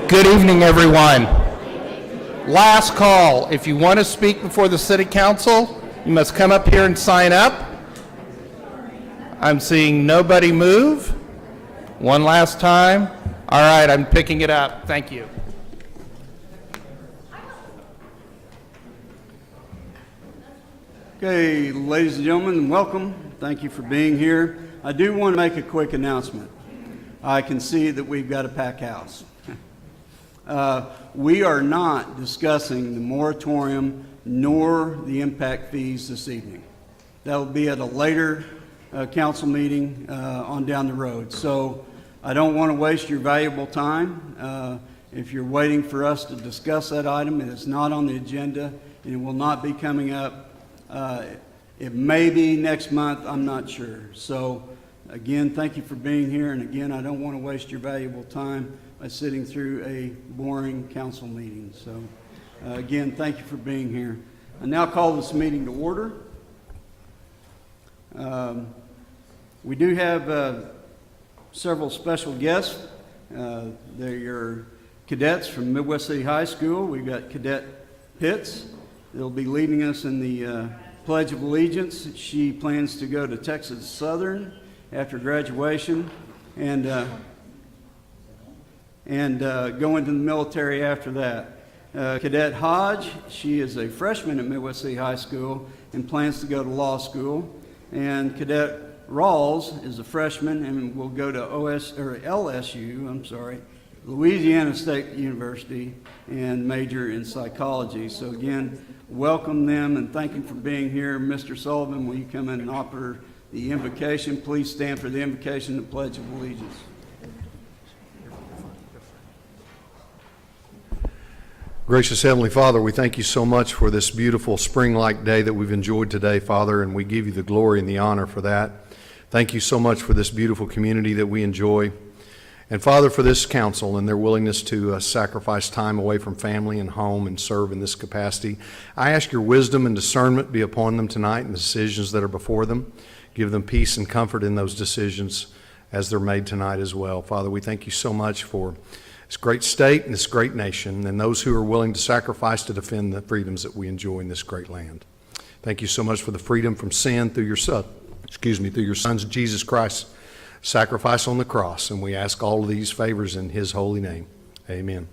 Good evening, everyone. Last call. If you want to speak before the City Council, you must come up here and sign up. I'm seeing nobody move. One last time. All right, I'm picking it up. Thank you. Okay, ladies and gentlemen, welcome. Thank you for being here. I do want to make a quick announcement. I can see that we've got a packed house. We are not discussing the moratorium nor the impact fees this evening. That will be at a later council meeting on down the road. So I don't want to waste your valuable time. If you're waiting for us to discuss that item, it is not on the agenda and it will not be coming up. It may be next month, I'm not sure. So again, thank you for being here. And again, I don't want to waste your valuable time by sitting through a boring council meeting. So again, thank you for being here. I now call this meeting to order. We do have several special guests. They're your cadets from Midwest City High School. We've got Cadet Pitts. They'll be leading us in the Pledge of Allegiance. She plans to go to Texas Southern after graduation and go into the military after that. Cadet Hodge, she is a freshman at Midwest City High School and plans to go to law school. And Cadet Rawls is a freshman and will go to LSU, Louisiana State University, and major in psychology. So again, welcome them and thank you for being here. Mr. Sullivan, will you come in and offer the invocation? Please stand for the invocation and Pledge of Allegiance. Gracious Heavenly Father, we thank you so much for this beautiful spring-like day that we've enjoyed today, Father, and we give you the glory and the honor for that. Thank you so much for this beautiful community that we enjoy. And Father, for this council and their willingness to sacrifice time away from family and home and serve in this capacity, I ask your wisdom and discernment be upon them tonight in the decisions that are before them. Give them peace and comfort in those decisions as they're made tonight as well. Father, we thank you so much for this great state and this great nation and those who are willing to sacrifice to defend the freedoms that we enjoy in this great land. Thank you so much for the freedom from sin through your Son, through your Son, Jesus Christ, sacrifice on the cross, and we ask all of these favors in his holy name. Amen.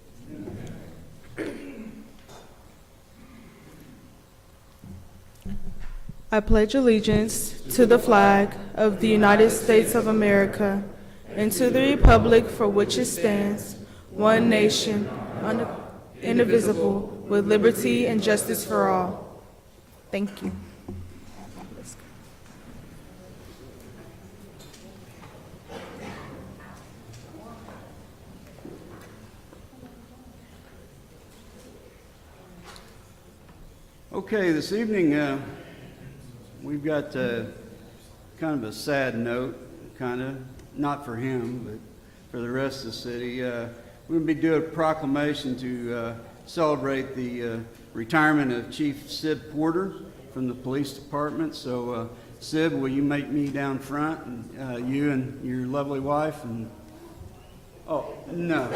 I pledge allegiance to the flag of the United States of America and to the republic for which it stands, one nation, indivisible, with liberty and justice for all. Thank you. Okay, this evening we've got kind of a sad note, not for him, but for the rest of the city. We're going to be doing a proclamation to celebrate the retirement of Chief Sid Porter from the police department. So Sid, will you make me down front, and you and your lovely wife? And oh, no.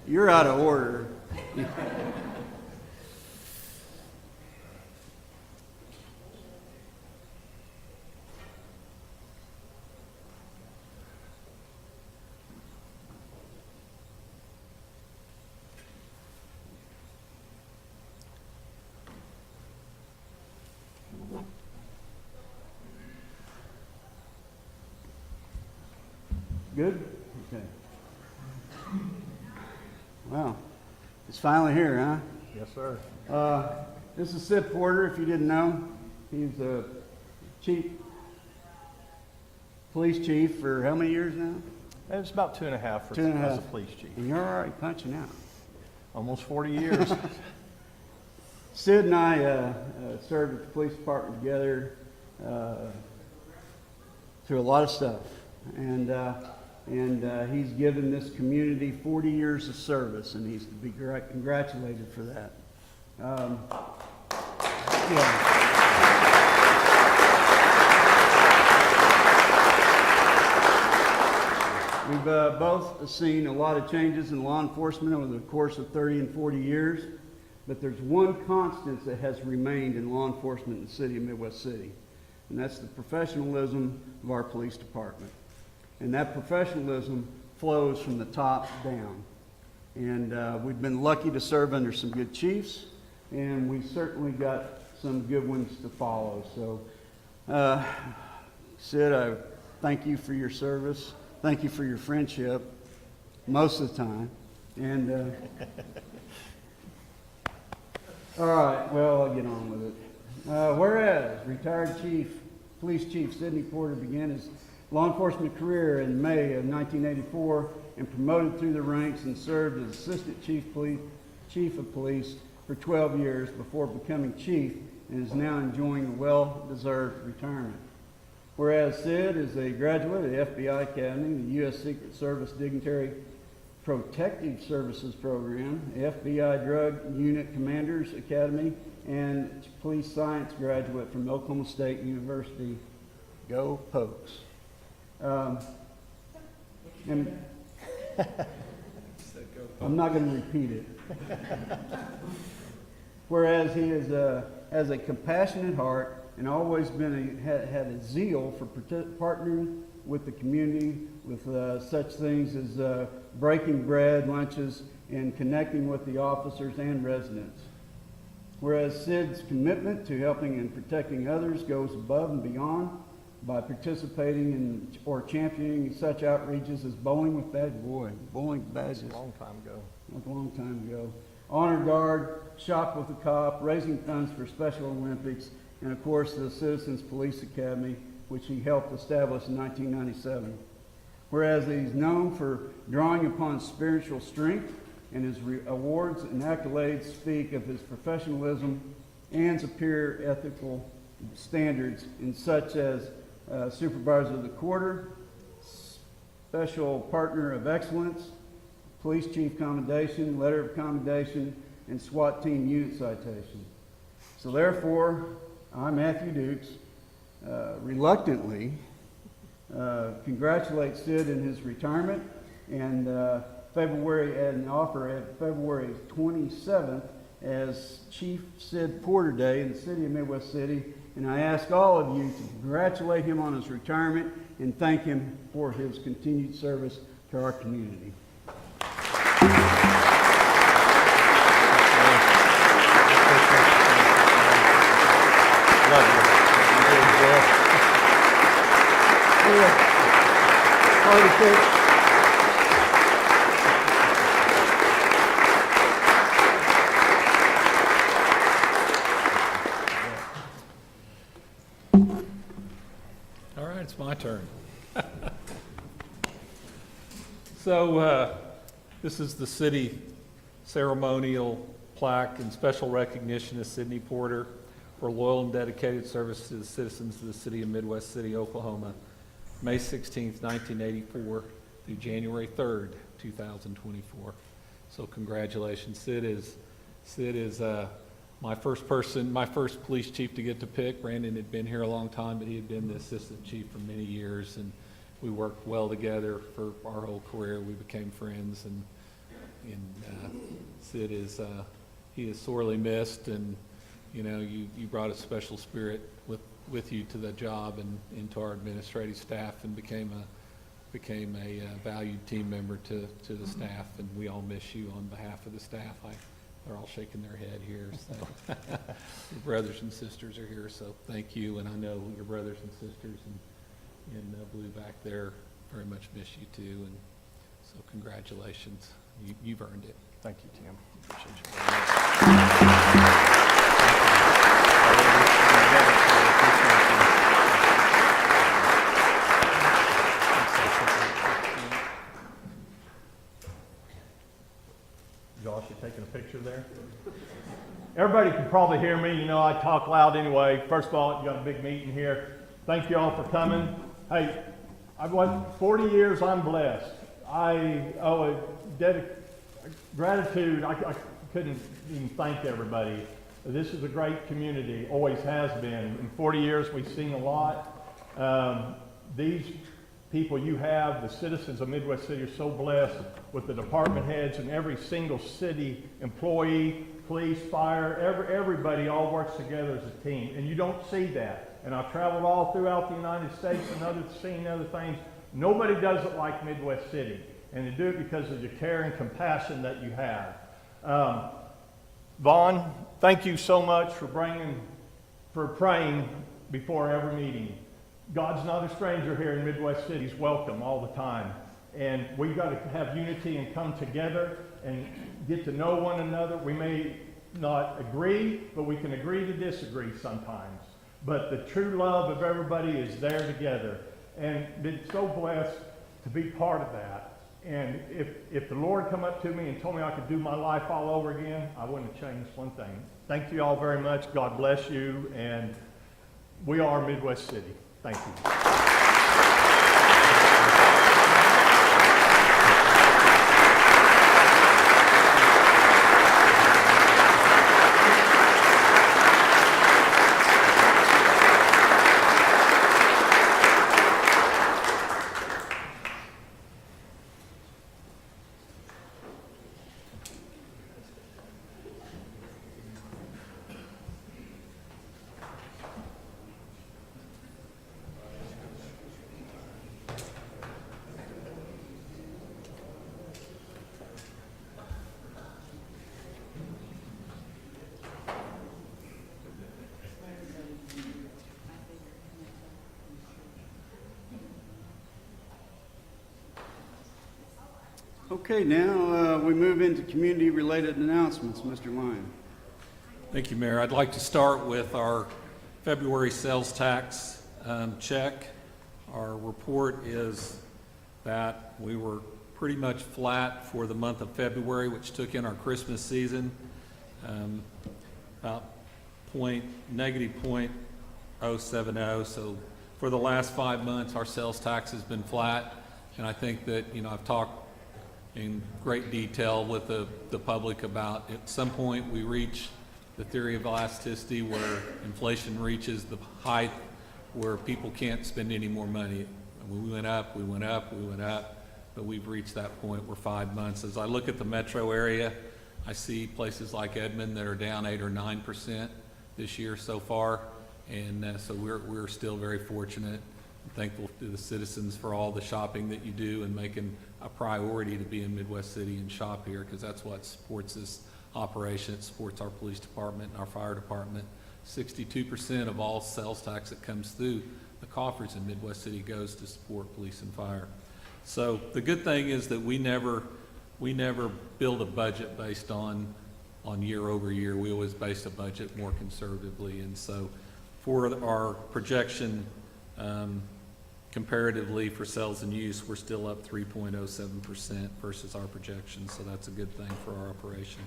You're out of order. Good? Okay. Wow. It's finally here, huh? Yes, sir. This is Sid Porter, if you didn't know. He's a police chief for how many years now? It's about 2.5 for 2.5. as a police chief. And you're all right punching out. Almost 40 years. Sid and I served at the police department together through a lot of stuff. And he's given this community 40 years of service, and he's to be congratulated for that. Yeah. We've both seen a lot of changes in law enforcement over the course of 30 and 40 years, but there's one constant that has remained in law enforcement in the city of Midwest City, and that's the professionalism of our police department. And that professionalism flows from the top down. And we've been lucky to serve under some good chiefs, and we certainly got some good ones to follow. So, Sid, I thank you for your service. Thank you for your friendship most of the time. And all right, well, I'll get on with it. Whereas retired police chief Sidney Porter began his law enforcement career in May of 1984 and promoted through the ranks and served as assistant chief of police for 12 years before becoming chief, and is now enjoying a well-deserved retirement. Whereas Sid is a graduate of the FBI Academy, the U.S. Secret Service Dignitary Protective Services Program, FBI Drug Unit Commanders Academy, and police science graduate from Oklahoma State University. Go Pokes. And I'm not going to repeat it. Whereas he is has a compassionate heart and always had a zeal for partnering with the community with such things as breaking bread, lunches, and connecting with the officers and residents. Whereas Sid's commitment to helping and protecting others goes above and beyond by participating in or championing such outreaches as Bowling with Badges. Boy, Bowling with Badges. A long time ago. A long time ago. Honor Guard, Shop with a Cop, raising funds for Special Olympics, and of course the Citizens Police Academy, which he helped establish in 1997. Whereas he's known for drawing upon spiritual strength, and his awards and accolades speak of his professionalism and superior ethical standards in such as Supervisor of the Quarter, Special Partner of Excellence, Police Chief Commendation, Letter of Commendation, and SWAT Team Unit Citation. So therefore, I, Matthew Dukes, reluctantly congratulate Sid in his retirement and offer at February 27th as Chief Sid Porter Day in the city of Midwest City. And I ask all of you to congratulate him on his retirement and thank him for his continued service to our community. All right, it's my turn. So this is the city ceremonial plaque and special recognition of Sidney Porter for loyal and dedicated service to the citizens of the city of Midwest City, Oklahoma, May 16th, 1984 through January 3rd, 2024. So congratulations. Sid is my first police chief to get to pick. Brandon had been here a long time, but he had been the assistant chief for many years, and we worked well together for our whole career. We became friends, and Sid he is sorely missed, and you know, you brought a special spirit with you to the job and into our administrative staff, and became a valued team member to the staff, and we all miss you on behalf of the staff. They're all shaking their head here. So your brothers and sisters are here, so thank you. And I know your brothers and sisters in blue back there very much miss you too. And so congratulations. You've earned it. Thank you, Tim. Appreciate you very much. Josh, you taking a picture there? Everybody can probably hear me. You know, I talk loud anyway. First of all, you got a big meeting here. Thank you all for coming. Hey, I've worked 40 years. I'm blessed. I owe a gratitude. I couldn't even thank everybody. This is a great community, always has been. In 40 years, we've seen a lot. These people you have. The citizens of Midwest City are so blessed with the department heads and every single city employee, police, fire, everybody all works together as a team. And you don't see that. And I've traveled all throughout the United States and seen other things. Nobody does it like Midwest City. And they do it because of the care and compassion that you have. Vaughn, thank you so much for praying before every meeting. God's not a stranger here in Midwest City. He's welcome all the time. And we've got to have unity and come together and get to know one another. We may not agree, but we can agree to disagree sometimes. But the true love of everybody is there together. And been so blessed to be part of that. And if the Lord come up to me and told me I could do my life all over again, I wouldn't have changed one thing. Thank you all very much. God bless you. And we are Midwest City. Thank you. Okay, now we move into community-related announcements. Mr. Lyon. Thank you, Mayor. I'd like to start with our February sales tax check. Our report is that we were pretty much flat for the month of February, which took in our Christmas season, about negative .070. So for the last 5 months, our sales tax has been flat. And I think that, I've talked in great detail with the public about at some point we reach the theory of elasticity where inflation reaches the height where people can't spend any more money. We went up, we went up, we went up, but we've reached that point where 5 months. As I look at the metro area, I see places like Edmond that are down 8 or 9% this year so far, and so we're still very fortunate. I'm thankful to the citizens for all the shopping that you do and making a priority to be in Midwest City and shop here, because that's what supports this operation. It supports our police department and our fire department. 62% of all sales tax that comes through the coffers in Midwest City goes to support police and fire. So the good thing is that we never build a budget based on year over year. We always base a budget more conservatively, and so for our projection comparatively for sales and use, we're still up 3.07% versus our projection, so that's a good thing for our operation.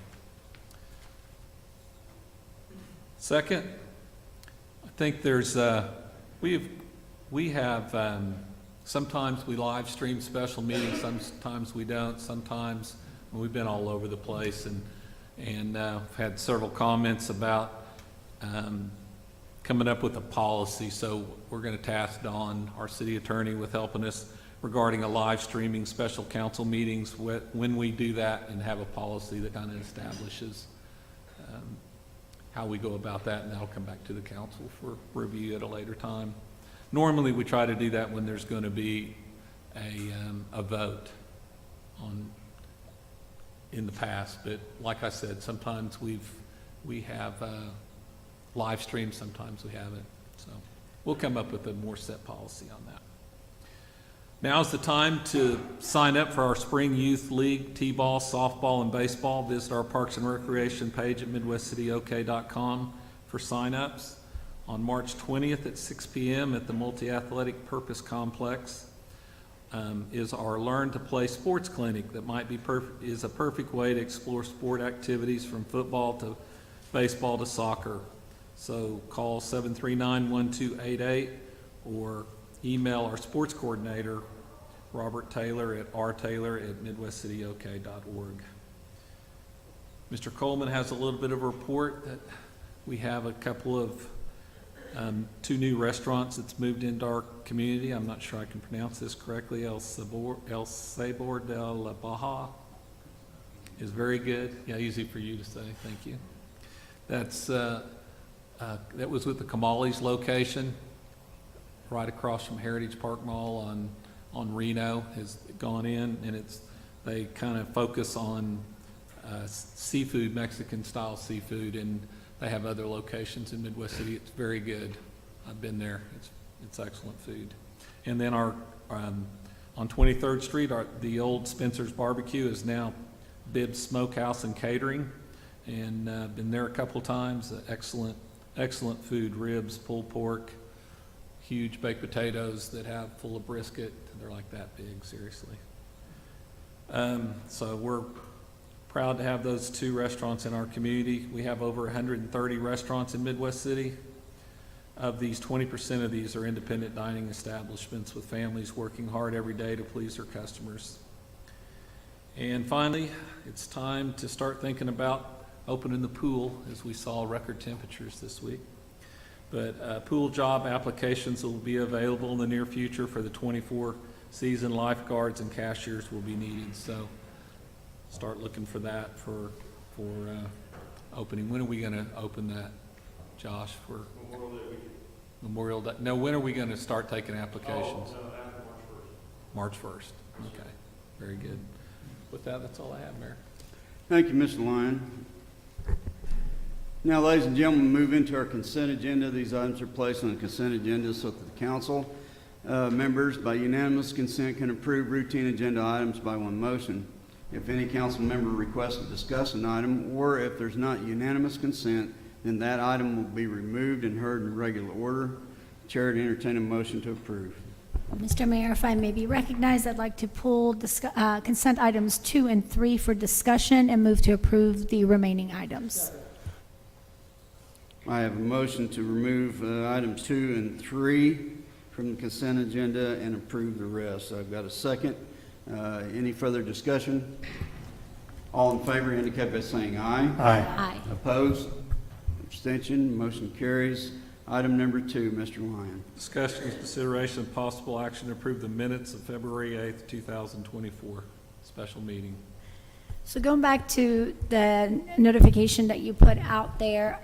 Second, I think there's we have sometimes we live stream special meetings, sometimes we don't. Sometimes we've been all over the place, and had several comments about coming up with a policy. So we're going to task Dawn, our city attorney, with helping us regarding a live streaming special council meetings when we do that, and have a policy that kind of establishes how we go about that, and that'll come back to the council for review at a later time. Normally we try to do that when there's going to be a vote in the past, but like I said, sometimes we have live stream, sometimes we haven't. So we'll come up with a more set policy on that. Now's the time to sign up for our Spring Youth League, T-ball, softball, and baseball. Visit our Parks and Recreation page at MidwestCityOK.com for sign-ups. On March 20th at 6 p.m. at the Multi-Athletic Purpose Complex is our Learn to Play Sports Clinic that is a perfect way to explore sport activities from football to baseball to soccer. So call 739-1288 or email our sports coordinator, Robert Taylor, at rtaylor@midwestcityok.org. Mr. Coleman has a little bit of a report that we have a couple of 2 new restaurants that's moved into our community. I'm not sure I can pronounce this correctly. El Sabor del Baja is very good. Yeah, easy for you to say. Thank you. That was with the Kamali's location, right across from Heritage Park Mall on Reno. Has gone in, and they kind of focus on seafood, Mexican style seafood, and they have other locations in Midwest City. It's very good. I've been there. It's excellent food. And then our on 23rd Street, the old Spencer's Barbecue is now Bibbs Smokehouse and Catering, and been there a couple of times. Excellent food: ribs, pulled pork, huge baked potatoes that have full of brisket. They're like that big, seriously. So we're proud to have those 2 restaurants in our community. We have over 130 restaurants in Midwest City. Of these, 20% of these are independent dining establishments with families working hard every day to please their customers. And finally, it's time to start thinking about opening the pool, as we saw record temperatures this week. But pool job applications will be available in the near future for the 24 season. Lifeguards and cashiers will be needed. So start looking for that for opening. When are we going to open that, Josh? For Memorial Day. No, when are we going to start taking applications? After March 1st. Okay, very good. With that, that's all I have, Mayor. Thank you, Mr. Lyon. Now, ladies and gentlemen, we move into our consent agenda. These items are placed on the consent agenda so that the council members, by unanimous consent, can approve routine agenda items by one motion. If any council member requests to discuss an item, or if there's not unanimous consent, then that item will be removed and heard in regular order. Chair to entertain a motion to approve. Mr. Mayor, if I may be recognized, I'd like to pull consent items 2 and 3 for discussion and move to approve the remaining items. I have a motion to remove items 2 and 3 from the consent agenda and approve the rest. I've got a second. Any further discussion? All in favor indicate by saying aye. Aye. Opposed? Abstention? Motion carries. Item number 2, Mr. Lyon. Discussion and consideration of possible action to approve the minutes of February 8th, 2024, special meeting. So going back to the notification that you put out there,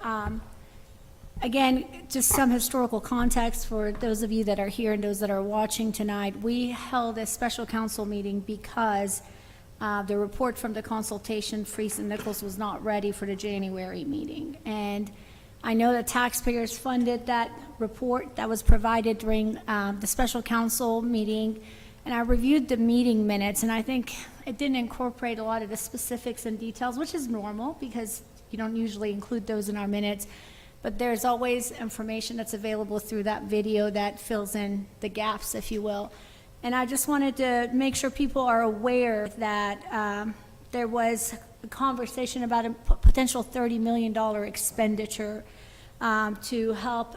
again, just some historical context for those of you that are here and those that are watching tonight. We held a special council meeting because the report from the consultation, Freese and Nichols, was not ready for the January meeting. And I know that taxpayers funded that report that was provided during the special council meeting, and I reviewed the meeting minutes, and I think it didn't incorporate a lot of the specifics and details, which is normal because you don't usually include those in our minutes. But there's always information that's available through that video that fills in the gaps, if you will. And I just wanted to make sure people are aware that there was a conversation about a potential $30 million expenditure to help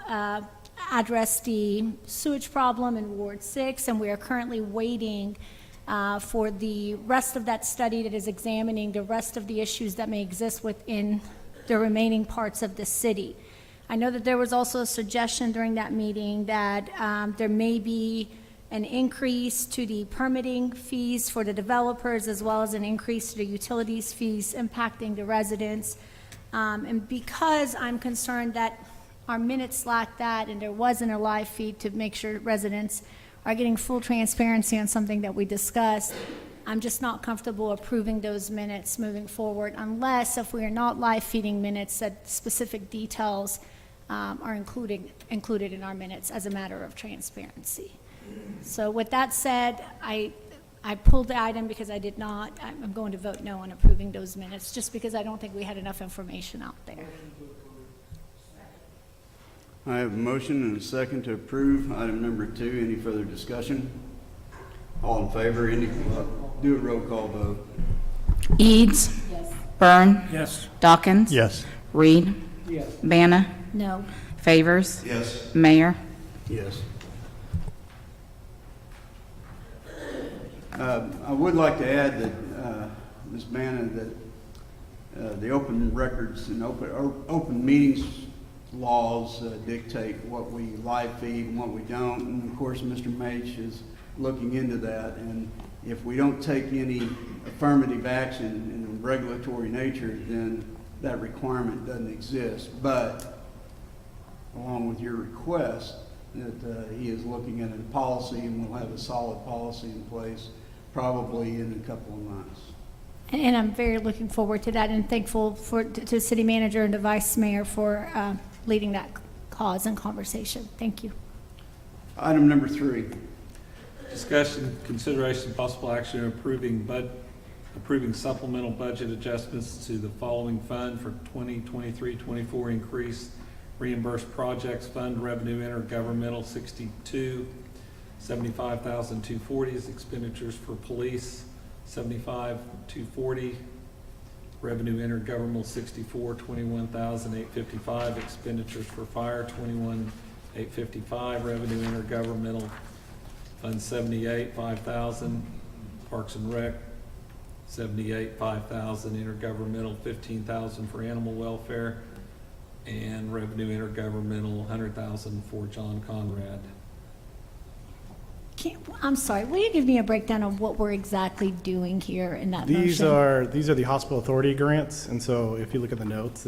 address the sewage problem in Ward 6, and we are currently waiting for the rest of that study that is examining the rest of the issues that may exist within the remaining parts of the city. I know that there was also a suggestion during that meeting that there may be an increase to the permitting fees for the developers, as well as an increase to the utilities fees impacting the residents. And because I'm concerned that our minutes lack that and there wasn't a live feed to make sure residents are getting full transparency on something that we discussed, I'm just not comfortable approving those minutes moving forward unless, if we are not live feeding minutes, that specific details are included in our minutes as a matter of transparency. So with that said, I pulled the item because I'm going to vote no on approving those minutes, just because I don't think we had enough information out there. I have a motion and a second to approve item number 2. Any further discussion? All in favor, do a roll call vote. Eads. Yes. Byrne. Yes. Dawkins. Yes. Reed. Yes. Banna. No. Favors. Yes. Mayor. Yes. I would like to add that, Ms. Bannon, that the open records and open meetings laws dictate what we live feed and what we don't. And of course, Mr. Mach is looking into that. And if we don't take any affirmative action in a regulatory nature, then that requirement doesn't exist. But along with your request, that he is looking at a policy, and we'll have a solid policy in place probably in a couple of months. And I'm very looking forward to that and thankful to City Manager and the Vice Mayor for leading that cause and conversation. Thank you. Item number 3. Discussion, consideration, possible action approving supplemental budget adjustments to the following fund for 2023-24 increase reimbursed projects fund revenue intergovernmental 62, 75,240 is expenditures for police, 75,240 revenue intergovernmental 64, 21,855 expenditures for fire, 21,855 revenue intergovernmental fund 78, 5,000 parks and rec 78, 5,000 intergovernmental 15,000 for animal welfare and revenue intergovernmental 100,000 for John Conrad. I'm sorry, will you give me a breakdown of what we're exactly doing here in that motion? These are the hospital authority grants, and so if you look at the notes,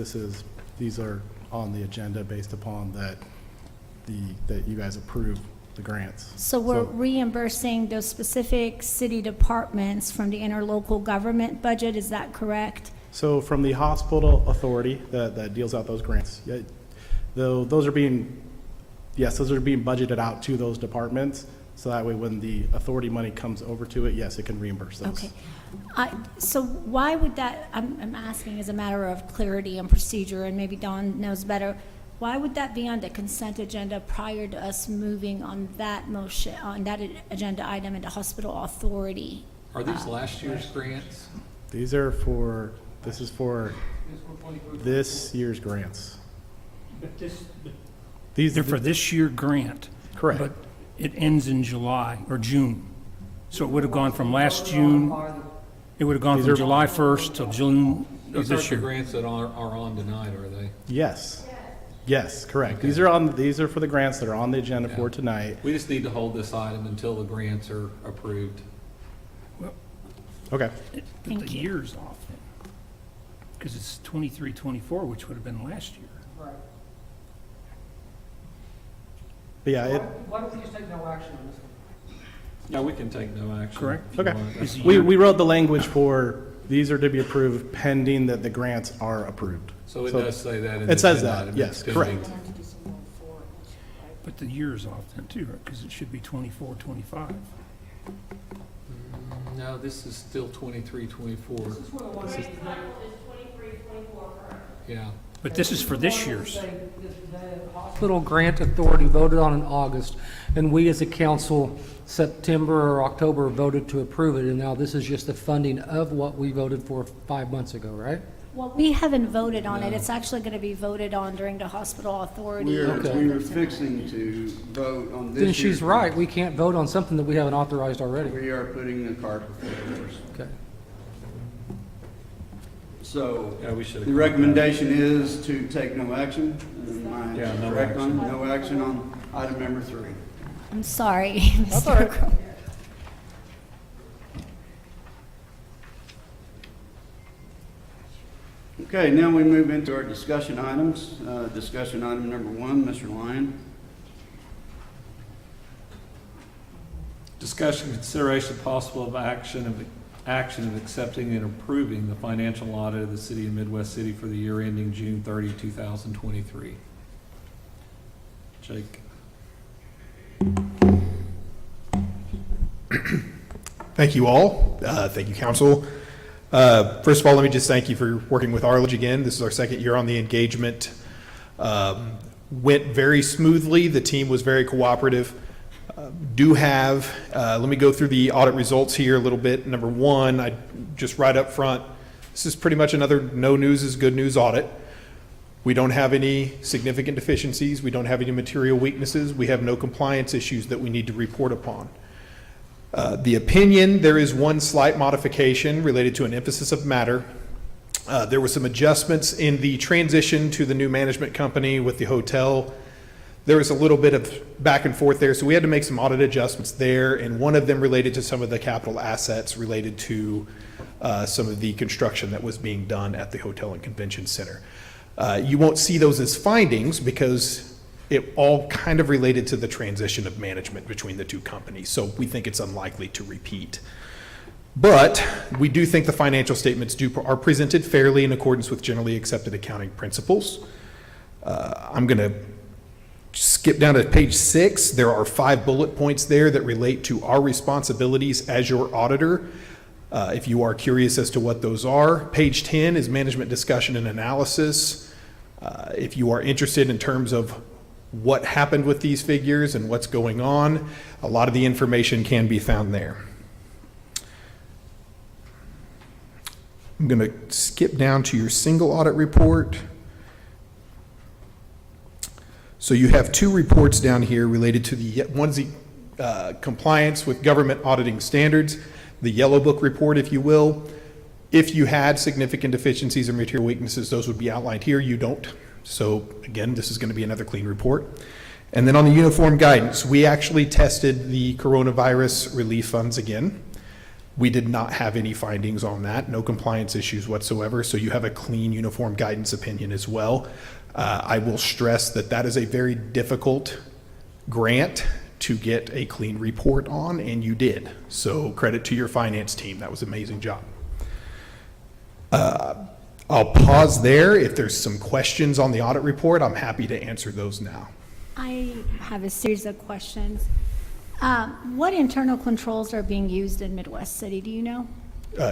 these are on the agenda based upon that you guys approve the grants. So we're reimbursing those specific city departments from the interlocal government budget, is that correct? So from the hospital authority that deals out those grants, yeah, those are being budgeted out to those departments. So that way, when the authority money comes over to it, yes, it can reimburse those. Okay. So why would that, I'm asking as a matter of clarity and procedure, and maybe Dawn knows better, why would that be on the consent agenda prior to us moving on that motion, on that agenda item into hospital authority? Are these last year's grants? This is for this year's grants. They're for this year grant. Correct. But it ends in July or June. So it would have gone from last June, it would have gone from July 1st till June of These aren't this the year. grants that are on tonight, are they? Yes. Yes, correct. Okay. These are for the grants that are on the agenda for tonight. We just need to hold this item until the grants are approved. Okay. But Thank the you. year's off then. Because it's 23, 24, which would have been last year. But yeah, Why don't we just take no action on this one? Yeah, we can take no action. Correct. if you Okay. want. Is the we year- wrote the language for, these are to be approved pending that the grants are approved. So it does say that in the It says agenda that, item, yes, it's correct. pending. But the year's off then too, right? Because it should be 24, 25. No, this is still 23, 24. Yeah. But this is for this year's. The hospital grant authority voted on in August, and we as a council, September or October, voted to approve it, and now this is just the funding of what we voted for 5 months ago, right? Well, we haven't voted on it. It's actually going to be voted on during the hospital authority. We Okay. were fixing to vote on this Then year's she's right, we can't vote on something that we haven't authorized already. We are putting the cart before the horse. Okay. So Yeah, we should have. the recommendation is to take no action. Am I Yeah, no correct on, action. no action on item number 3? I'm sorry, Mr. Crowe. Okay, now we move into our discussion items. Discussion item number 1, Mr. Lyon. Discussion, consideration, possible of action of accepting and approving the financial audit of the city of Midwest City for the year ending June 30, 2023. Jake. Thank you all. Thank you, council. First of all, let me just thank you for working with Arledge again. This is our second year on the engagement. Went very smoothly. The team was very cooperative. Let me go through the audit results here a little bit. Number one, just right up front, this is pretty much another no news is good news audit. We don't have any significant deficiencies. We don't have any material weaknesses. We have no compliance issues that we need to report upon. The opinion, there is one slight modification related to an emphasis of matter. There were some adjustments in the transition to the new management company with the hotel. There was a little bit of back and forth there, so we had to make some audit adjustments there, and one of them related to some of the capital assets related to some of the construction that was being done at the Hotel and Convention Center. You won't see those as findings because it all kind of related to the transition of management between the two companies, so we think it's unlikely to repeat. But we do think the financial statements are presented fairly in accordance with generally accepted accounting principles. I'm going to skip down to page 6. There are 5 bullet points there that relate to our responsibilities as your auditor. If you are curious as to what those are, page 10 is management discussion and analysis. If you are interested in terms of what happened with these figures and what's going on, a lot of the information can be found there. I'm going to skip down to your single audit report. So you have 2 reports down here related to one's the compliance with government auditing standards, the yellow book report, if you will. If you had significant deficiencies or material weaknesses, those would be outlined here. You don't. So again, this is going to be another clean report. And then on the uniform guidance, we actually tested the coronavirus relief funds again. We did not have any findings on that, no compliance issues whatsoever, so you have a clean uniform guidance opinion as well. I will stress that that is a very difficult grant to get a clean report on, and you did. So credit to your finance team, that was an amazing job. I'll pause there. If there's some questions on the audit report, I'm happy to answer those now. I have a series of questions. What internal controls are being used in Midwest City, do you know?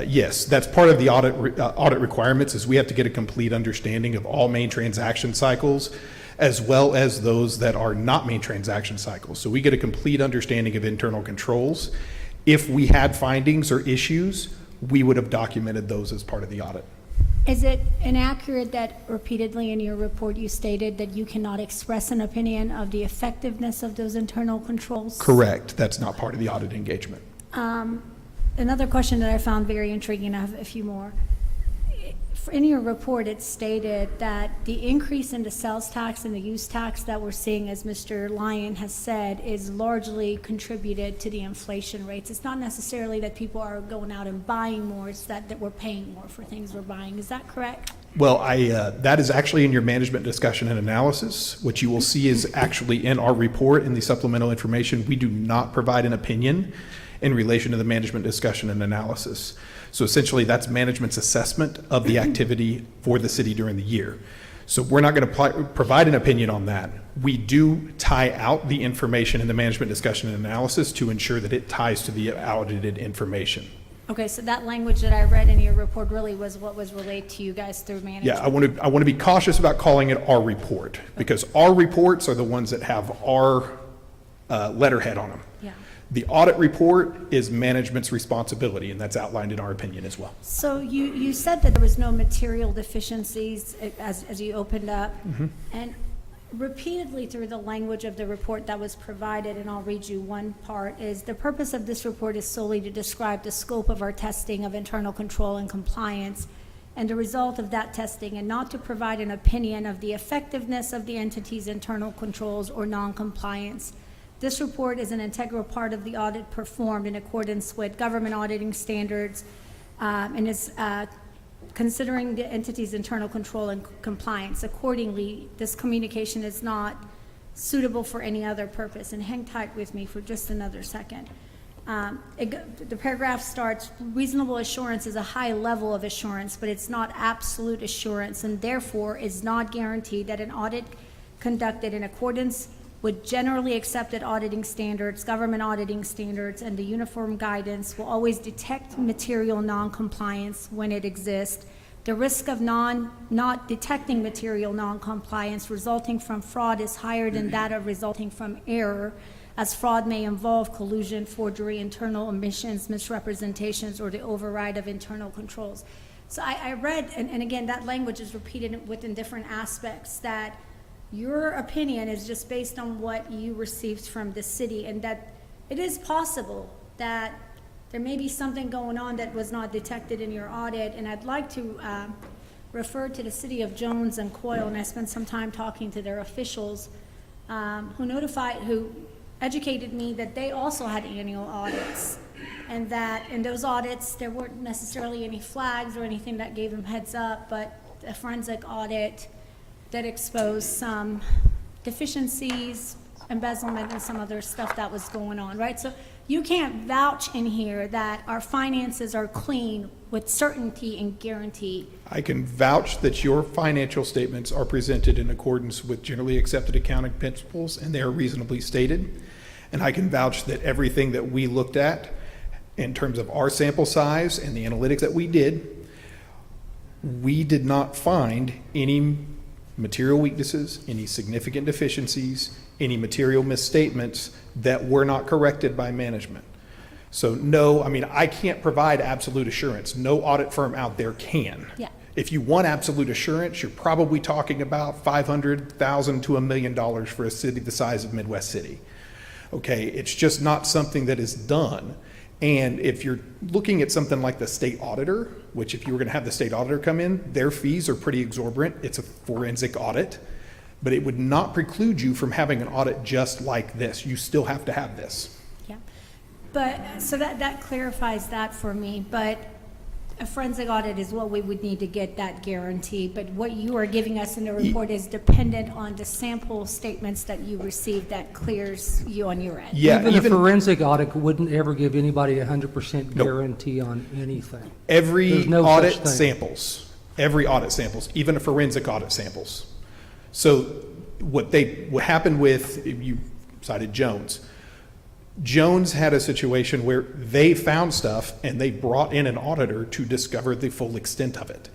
Yes, that's part of the audit requirements, is we have to get a complete understanding of all main transaction cycles, as well as those that are not main transaction cycles. So we get a complete understanding of internal controls. If we had findings or issues, we would have documented those as part of the audit. Is it inaccurate that repeatedly in your report you stated that you cannot express an opinion of the effectiveness of those internal controls? Correct. That's not part of the audit engagement. Another question that I found very intriguing, I have a few more. In your report, it stated that the increase in the sales tax and the use tax that we're seeing, as Mr. Lyon has said, is largely contributed to the inflation rates. It's not necessarily that people are going out and buying more, it's that we're paying more for things we're buying. Is that correct? Well, that is actually in your management discussion and analysis. What you will see is actually in our report, in the supplemental information, we do not provide an opinion in relation to the management discussion and analysis. So essentially, that's management's assessment of the activity for the city during the year. So we're not going to provide an opinion on that. We do tie out the information in the management discussion and analysis to ensure that it ties to the audited information. Okay, so that language that I read in your report really was what was relayed to you guys through management? Yeah, I want to be cautious about calling it our report, because our reports are the ones that have our letterhead on them. Yeah. The audit report is management's responsibility, and that's outlined in our opinion as well. So you said that there was no material deficiencies as you opened up. Mm-hmm. And repeatedly through the language of the report that was provided, and I'll read you one part, is the purpose of this report is solely to describe the scope of our testing of internal control and compliance and the result of that testing, and not to provide an opinion of the effectiveness of the entity's internal controls or non-compliance. This report is an integral part of the audit performed in accordance with government auditing standards and is considering the entity's internal control and compliance. Accordingly, this communication is not suitable for any other purpose. And hang tight with me for just another second. The paragraph starts, reasonable assurance is a high level of assurance, but it's not absolute assurance, and therefore is not guaranteed that an audit conducted in accordance with generally accepted auditing standards, government auditing standards, and the uniform guidance will always detect material non-compliance when it exists. The risk of not detecting material non-compliance resulting from fraud is higher than that of resulting from error, as fraud may involve collusion, forgery, internal omissions, misrepresentations, or the override of internal controls. So I read, and again, that language is repeated within different aspects, that your opinion is just based on what you received from the city, and that it is possible that there may be something going on that was not detected in your audit. And I'd like to referred to the city of Jones and Coyle, and I spent some time talking to their officials, who educated me that they also had annual audits, and that in those audits, there weren't necessarily any flags or anything that gave them heads up, but a forensic audit that exposed some deficiencies, embezzlement, and some other stuff that was going on, right? So you can't vouch in here that our finances are clean with certainty and guarantee. I can vouch that your financial statements are presented in accordance with generally accepted accounting principles, and they are reasonably stated. And I can vouch that everything that we looked at in terms of our sample size and the analytics that we did not find any material weaknesses, any significant deficiencies, any material misstatements that were not corrected by management. So no, I mean, I can't provide absolute assurance. No audit firm out there can. Yeah. If you want absolute assurance, you're probably talking about $500,000 to $1 million for a city the size of Midwest City. Okay, it's just not something that is done. And if you're looking at something like the state auditor, which if you were going to have the state auditor come in, their fees are pretty exorbitant. It's a forensic audit, but it would not preclude you from having an audit just like this. You still have to have this. Yeah, but, so that clarifies that for me, but a forensic audit is what we would need to get that guarantee, but what you are giving us in the report is dependent on the sample statements that you received that clears you on your end. Yeah, Even a forensic audit wouldn't ever give anybody a 100% guarantee on anything. Every There's no audit such thing. samples, every audit samples, even a forensic audit samples. So what happened with, you cited Jones. Jones had a situation where they found stuff and they brought in an auditor to discover the full extent of it.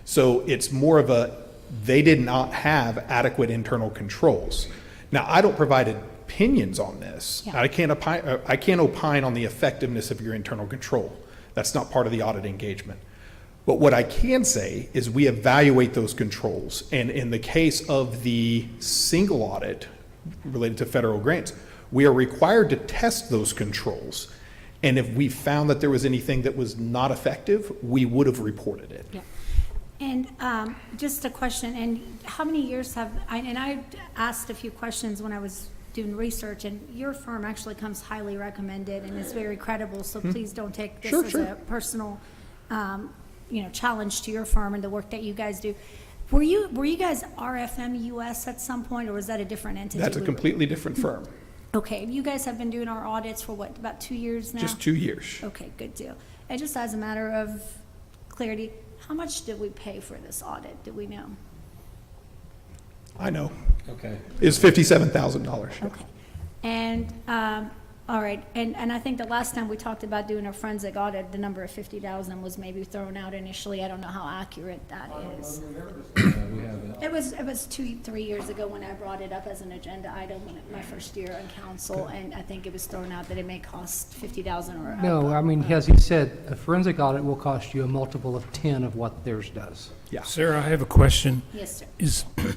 So it's more of they did not have adequate internal controls. Now, I don't provide opinions on this. Yeah. I can't opine on the effectiveness of your internal control. That's not part of the audit engagement. But what I can say is we evaluate those controls. And in the case of the single audit related to federal grants, we are required to test those controls. And if we found that there was anything that was not effective, we would have reported it. Yeah. And just a question, and how many years I asked a few questions when I was doing research, and your firm actually comes highly recommended and is very credible, so please don't take this as a personal challenge to your firm and the work that you guys do. Were you guys RFM US at some point, or was that a different entity? That's a completely different firm. Okay, you guys have been doing our audits for what, about 2 years now? Just 2 years. Okay, good deal. And just as a matter of clarity, how much did we pay for this audit? Do we know? I know. Okay. It's $57,000. Okay. And, all right, and I think the last time we talked about doing a forensic audit, the number of 50,000 was maybe thrown out initially. I don't know how accurate that is. It was 2-3 years ago when I brought it up as an agenda item my first year on council, and I think it was thrown out that it may cost 50,000 or. No, I mean, as he said, a forensic audit will cost you a multiple of 10 of what theirs does. Yeah. Sarah, I have a question. Yes, sir.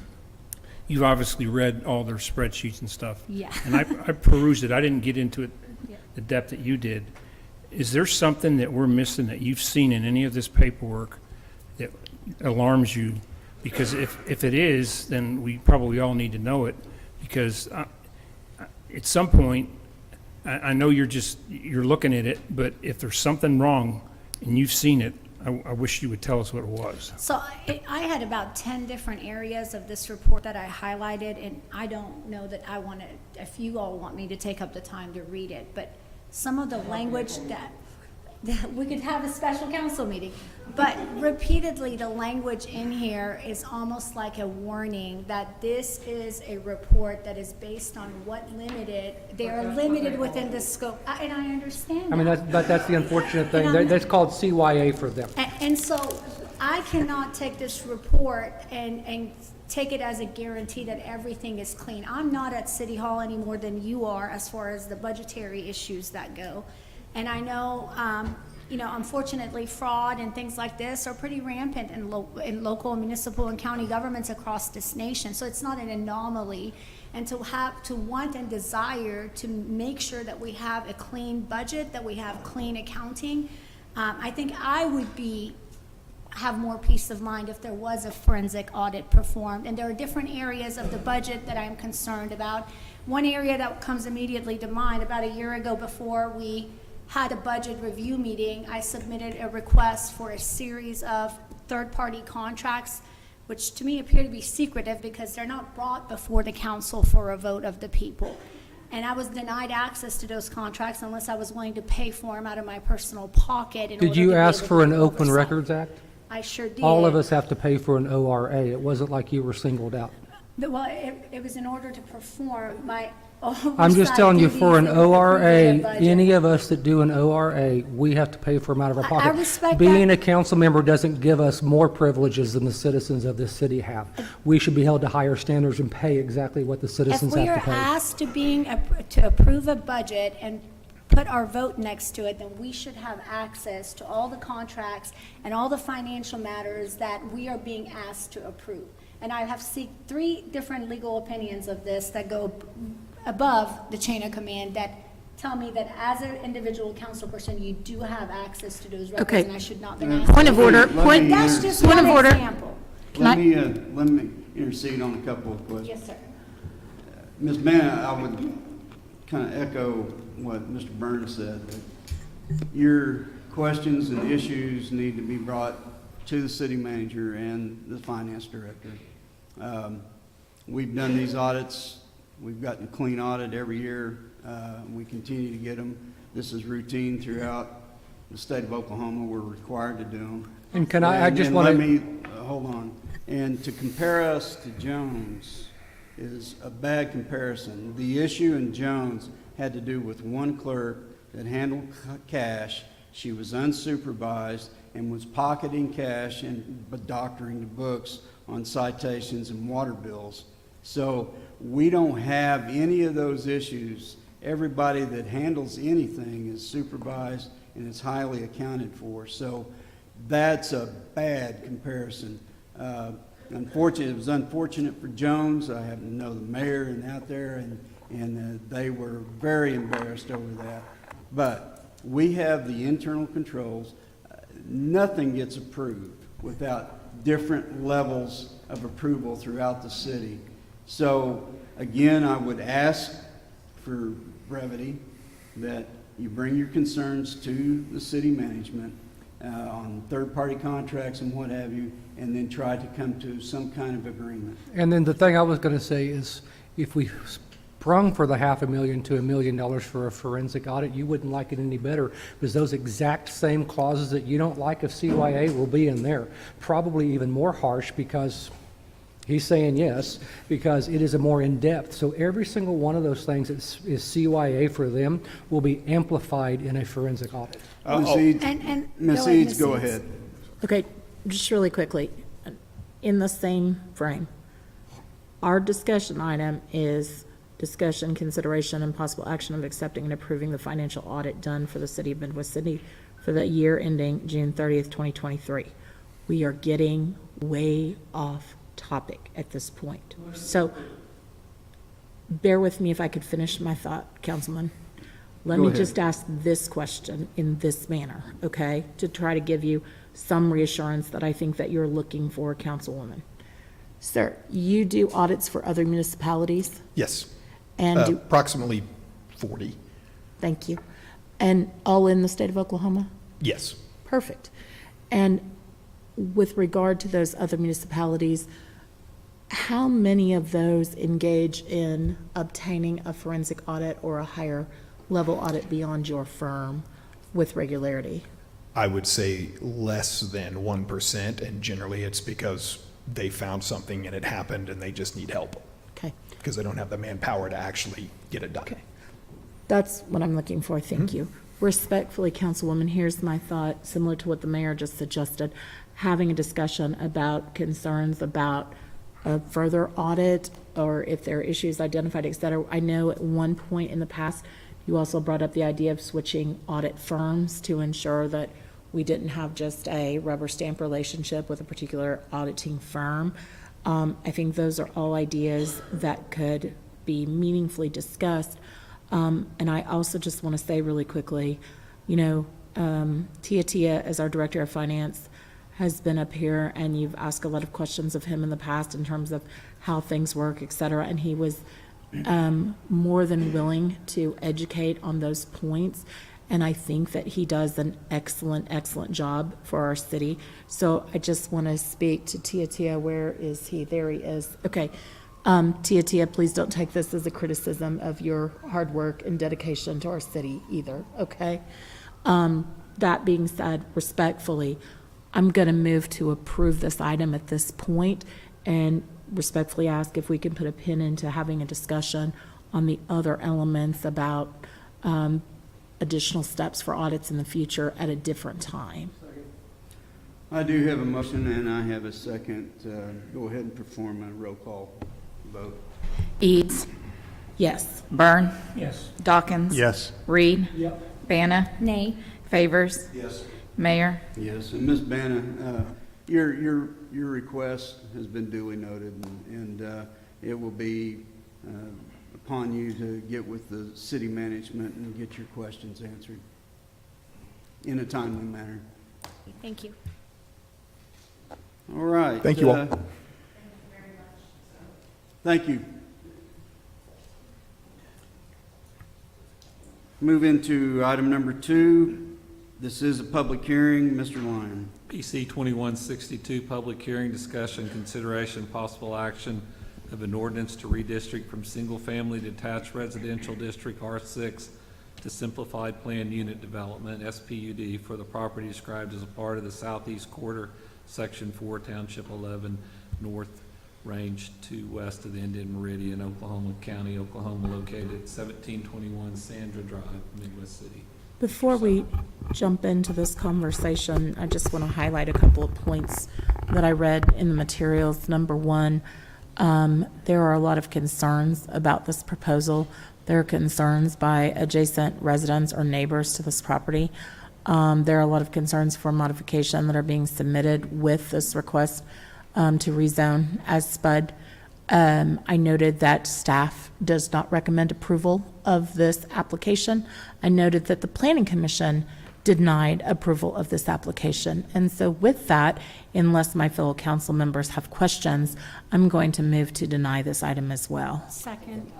You've obviously read all their spreadsheets and stuff. Yeah. And I perused it. I didn't get into it Yeah. the depth that you did. Is there something that we're missing that you've seen in any of this paperwork that alarms you? Because if it is, then we probably all need to know it, because at some point, I know you're looking at it, but if there's something wrong and you've seen it, I wish you would tell us what it was. So I had about 10 different areas of this report that I highlighted, and I don't know that I want to, if you all want me to take up the time to read it, but some of the language that we could have a special council meeting, but repeatedly the language in here is almost like a warning that this is a report that is based on what they are limited within the scope, and I understand I mean, that. that's the unfortunate thing. And I'm- That's called CYA for them. And so I cannot take this report and take it as a guarantee that everything is clean. I'm not at City Hall any more than you are as far as the budgetary issues that go. And I know, unfortunately, fraud and things like this are pretty rampant in local, municipal, and county governments across this nation. So it's not an anomaly. And to want and desire to make sure that we have a clean budget, that we have clean accounting, I think I would be have more peace of mind if there was a forensic audit performed. And there are different areas of the budget that I'm concerned about. One area that comes immediately to mind, about a year ago before we had a budget review meeting, I submitted a request for a series of third-party contracts, which to me appear to be secretive because they're not brought before the council for a vote of the people. And I was denied access to those contracts unless I was willing to pay for them out of my personal pocket. Did you ask for an Open Records Act? I sure did. All of us have to pay for an ORA. It wasn't like you were singled out. Well, it was in order to perform my I'm just telling you, for an oversight duties ORA, of approving the budget. any of us that do an ORA, we have to pay for them out of our I pocket. respect Being that. a council member doesn't give us more privileges than the citizens of this city have. We should be held to higher standards and pay exactly what the If citizens we have are to pay. asked to approve a budget and put our vote next to it, then we should have access to all the contracts and all the financial matters that we are being asked to approve. And I have seen 3 different legal opinions of this that go above the chain of command that tell me that as an individual council person, you do have access to those records, Okay. and I should not be asked. Point of order, Let me- point, That's just point one of order. example. Let me intercede on a couple of questions. Yes, sir. Ms. Banna, I would kind of echo what Mr. Burns said, that your questions and issues need to be brought to the city manager and the finance director. We've done these audits. We've gotten a clean audit every year. We continue to get them. This is routine throughout the state of Oklahoma. We're required to do them. And can I just And want let to, me, hold on. And to compare us to Jones is a bad comparison. The issue in Jones had to do with one clerk that handled cash. She was unsupervised and was pocketing cash and doctoring the books on citations and water bills. So we don't have any of those issues. Everybody that handles anything is supervised and is highly accounted for. So that's a bad comparison. Unfortunately, it was unfortunate for Jones. I happen to know the mayor and out there, and they were very embarrassed over that. But we have the internal controls. Nothing gets approved without different levels of approval throughout the city. So again, I would ask for brevity that you bring your concerns to the city management on third-party contracts and what have you, and then try to come to some kind of agreement. and then the thing I was going to say is, if we sprung for the $500,000 to $1 million for a forensic audit, you wouldn't like it any better, because those exact same clauses that you don't like of CYA will be in there. Probably even more harsh, because he's saying yes, because it is a more in-depth. So every single one of those things that is CYA for them will be amplified in a forensic audit. Ms. Eads, And Ms. go ahead, Eads, go Ms. Eads. ahead. Okay, just really quickly, in the same frame, our discussion item is discussion, consideration, and possible action of accepting and approving the financial audit done for the city of Midwest City for the year ending June 30th, 2023. We are getting way off topic at this point. So bear with me if I could finish my thought, Councilman. Let Go me ahead. just ask this question in this manner, okay? To try to give you some reassurance that I think that you're looking for, Councilwoman. Sir, you do audits for other municipalities? Yes, And do, approximately 40. thank you. And all in the state of Oklahoma? Yes. Perfect. And with regard to those other municipalities, how many of those engage in obtaining a forensic audit or a higher level audit beyond your firm with regularity? I would say less than 1%, and generally it's because they found something and it happened and they just need help Okay, because they don't have the manpower to actually get it done. that's what I'm looking for, thank you. Respectfully, Councilwoman, here's my thought, similar to what the mayor just suggested, having a discussion about concerns about a further audit, or if there are issues identified, et cetera. I know at one point in the past, you also brought up the idea of switching audit firms to ensure that we didn't have just a rubber stamp relationship with a particular auditing firm. I think those are all ideas that could be meaningfully discussed. And I also just want to say really quickly, you know, Tia, as our Director of Finance, has been up here, and you've asked a lot of questions of him in the past in terms of how things work, et cetera, and he was more than willing to educate on those points. And I think that he does an excellent, excellent job for our city. So I just want to speak to Tia. Where is he? There he is. Okay. Tia, please don't take this as a criticism of your hard work and dedication to our city either, okay? That being said, respectfully, I'm going to move to approve this item at this point and respectfully ask if we can put a pin into having a discussion on the other elements about additional steps for audits in the future at a different time. I do have a motion and I have a second. Go ahead and perform a roll call vote. Eads. Yes. Byrne. Yes. Dawkins. Yes. Reed. Banna. Nay. Favors. Yes. Mayor. Yes, and Ms. Banna, your request has been duly noted, and it will be upon you to get with the city management and get your questions answered in a timely manner. Thank you. All right. Thank you all. Thank you. Move into item number 2. This is a public hearing. Mr. Lyon. PC 2162, public hearing, discussion, consideration, possible action of an ordinance to redistrict from single-family detached residential district R6 to simplified planned unit development, SPUD, for the property described as a part of the southeast quarter, section 4, township 11, north range to west of the Indian Meridian, Oklahoma County, Oklahoma, located at 1721 Sandra Drive, Midwest City. Before we jump into this conversation, I just want to highlight a couple of points that I read in the materials. Number one, there are a lot of concerns about this proposal. There are concerns by adjacent residents or neighbors to this property. There are a lot of concerns for modification that are being submitted with this request to rezone as SPUD. I noted that staff does not recommend approval of this application. I noted that the Planning Commission denied approval of this application. And so with that, unless my fellow council members have questions, I'm going to move to deny this item as well. Second.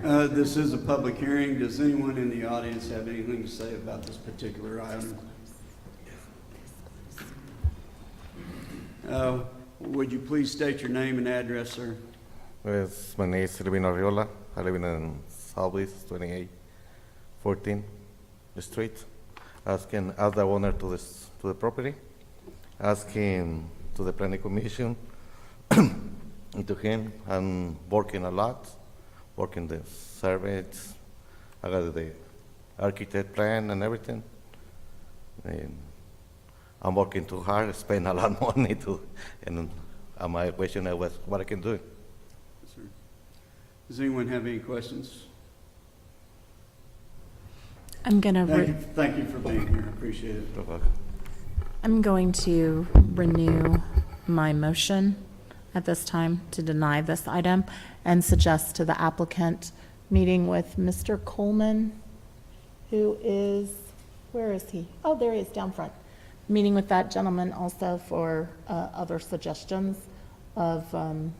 This is a public hearing. Does anyone in the audience have anything to say about this particular item? Would you please state your name and address, sir? Yes, my name is Rubin Arriola. I live in Southeast 2814 Street. Asking as the owner to the property, asking to the planning commission and to him. I'm working a lot, working the surveys. I got the architect plan and everything. And I'm working too hard, spend a lot of money and my question was what I can do. Does anyone have any questions? I'm going to Thank you for being here. I appreciate it. I'm going to renew my motion at this time to deny this item and suggest to the applicant meeting with Mr. Coleman, who is, where is he? Oh, there he is, down front. Meeting with that gentleman also for other suggestions of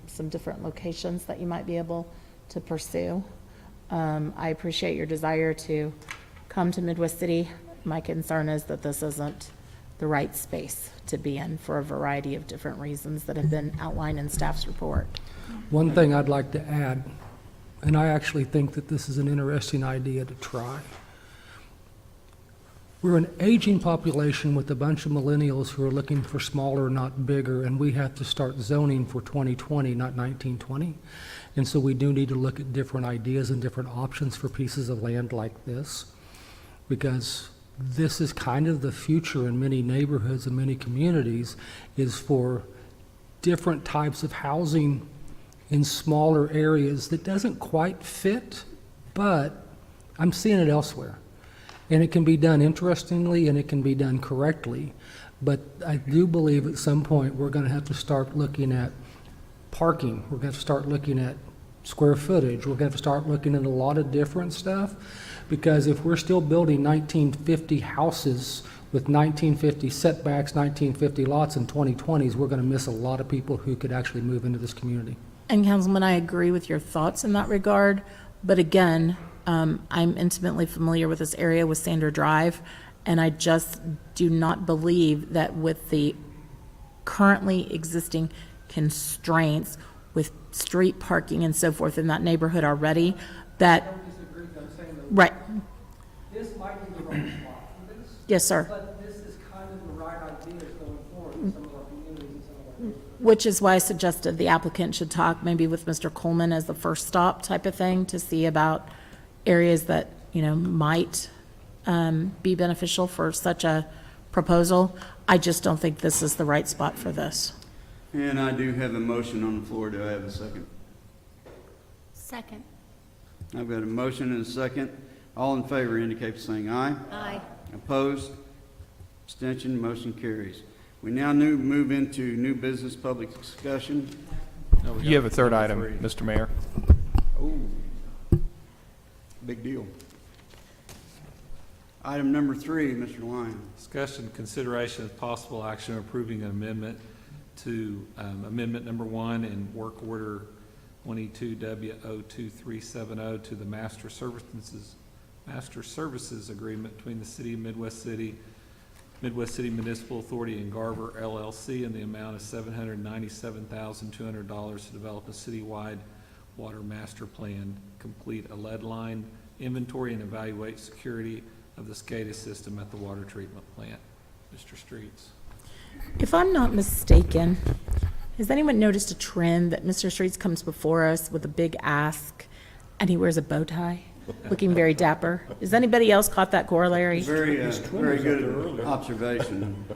some different locations that you might be able to pursue. I appreciate your desire to come to Midwest City. My concern is that this isn't the right space to be in for a variety of different reasons that have been outlined in staff's report. One thing I'd like to add, and I actually think that this is an interesting idea to try. We're an aging population with a bunch of millennials who are looking for smaller, not bigger, and we have to start zoning for 2020, not 1920. And so we do need to look at different ideas and different options for pieces of land like this, because this is kind of the future in many neighborhoods and many communities, is for different types of housing in smaller areas that doesn't quite fit, but I'm seeing it elsewhere. And it can be done interestingly and it can be done correctly. But I do believe at some point we're going to have to start looking at parking. We're going to have to start looking at square footage. We're going to have to start looking at a lot of different stuff. Because if we're still building 1950 houses with 1950 setbacks, 1950 lots, and 2020s, we're going to miss a lot of people who could actually move into this community. And Councilman, I agree with your thoughts in that regard, but again, I'm intimately familiar with this area with Sander Drive, and I just do not believe that with the currently existing constraints with street parking and so forth in that neighborhood already, that, right, This might be the right spot for this, yes, sir. but this is kind of the right ideas going forward in some of our communities and some of our. Which is why I suggested the applicant should talk maybe with Mr. Coleman as the first stop type of thing to see about areas that, you know, might be beneficial for such a proposal. I just don't think this is the right spot for this. And I do have a motion on the floor. Do I have a second? Second. I've got a motion and a second. All in favor indicate by saying aye. Aye. Opposed? Abstention? Motion carries. We now move into new business public discussion. You have a third item, Mr. Mayor. Oh, big deal. Item number 3, Mr. Lyon. Discussion, consideration of possible action approving an amendment to amendment number 1 in work order 22W02370 to the Master Services Agreement between the City of Midwest City Municipal Authority and Garver LLC in the amount of $797,200 to develop a citywide water master plan, complete a lead line inventory, and evaluate security of the SCADA system at the water treatment plant. Mr. Streets. If I'm not mistaken, has anyone noticed a trend that Mr. Streets comes before us with a big ask and he wears a bow tie, looking very dapper? Has anybody else caught that corollary? Very good observation.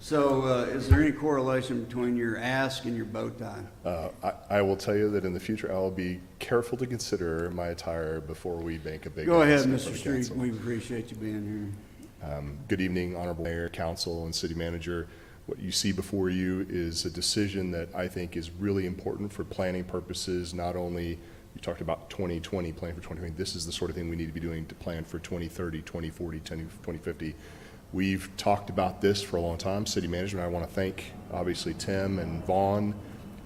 So is there any correlation between your ask and your bow tie? I will tell you that in the future, I will be careful to consider my attire before we make a big. Go ahead, announcement Mr. for the Street. council. We appreciate you being here. Good evening, Honorable Mayor, Council, and City Manager. What you see before you is a decision that I think is really important for planning purposes. Not only, you talked about 2020, plan for 2020, this is the sort of thing we need to be doing to plan for 2030, 2040, 2050. We've talked about this for a long time, city management. I want to thank, obviously, Tim and Vaughn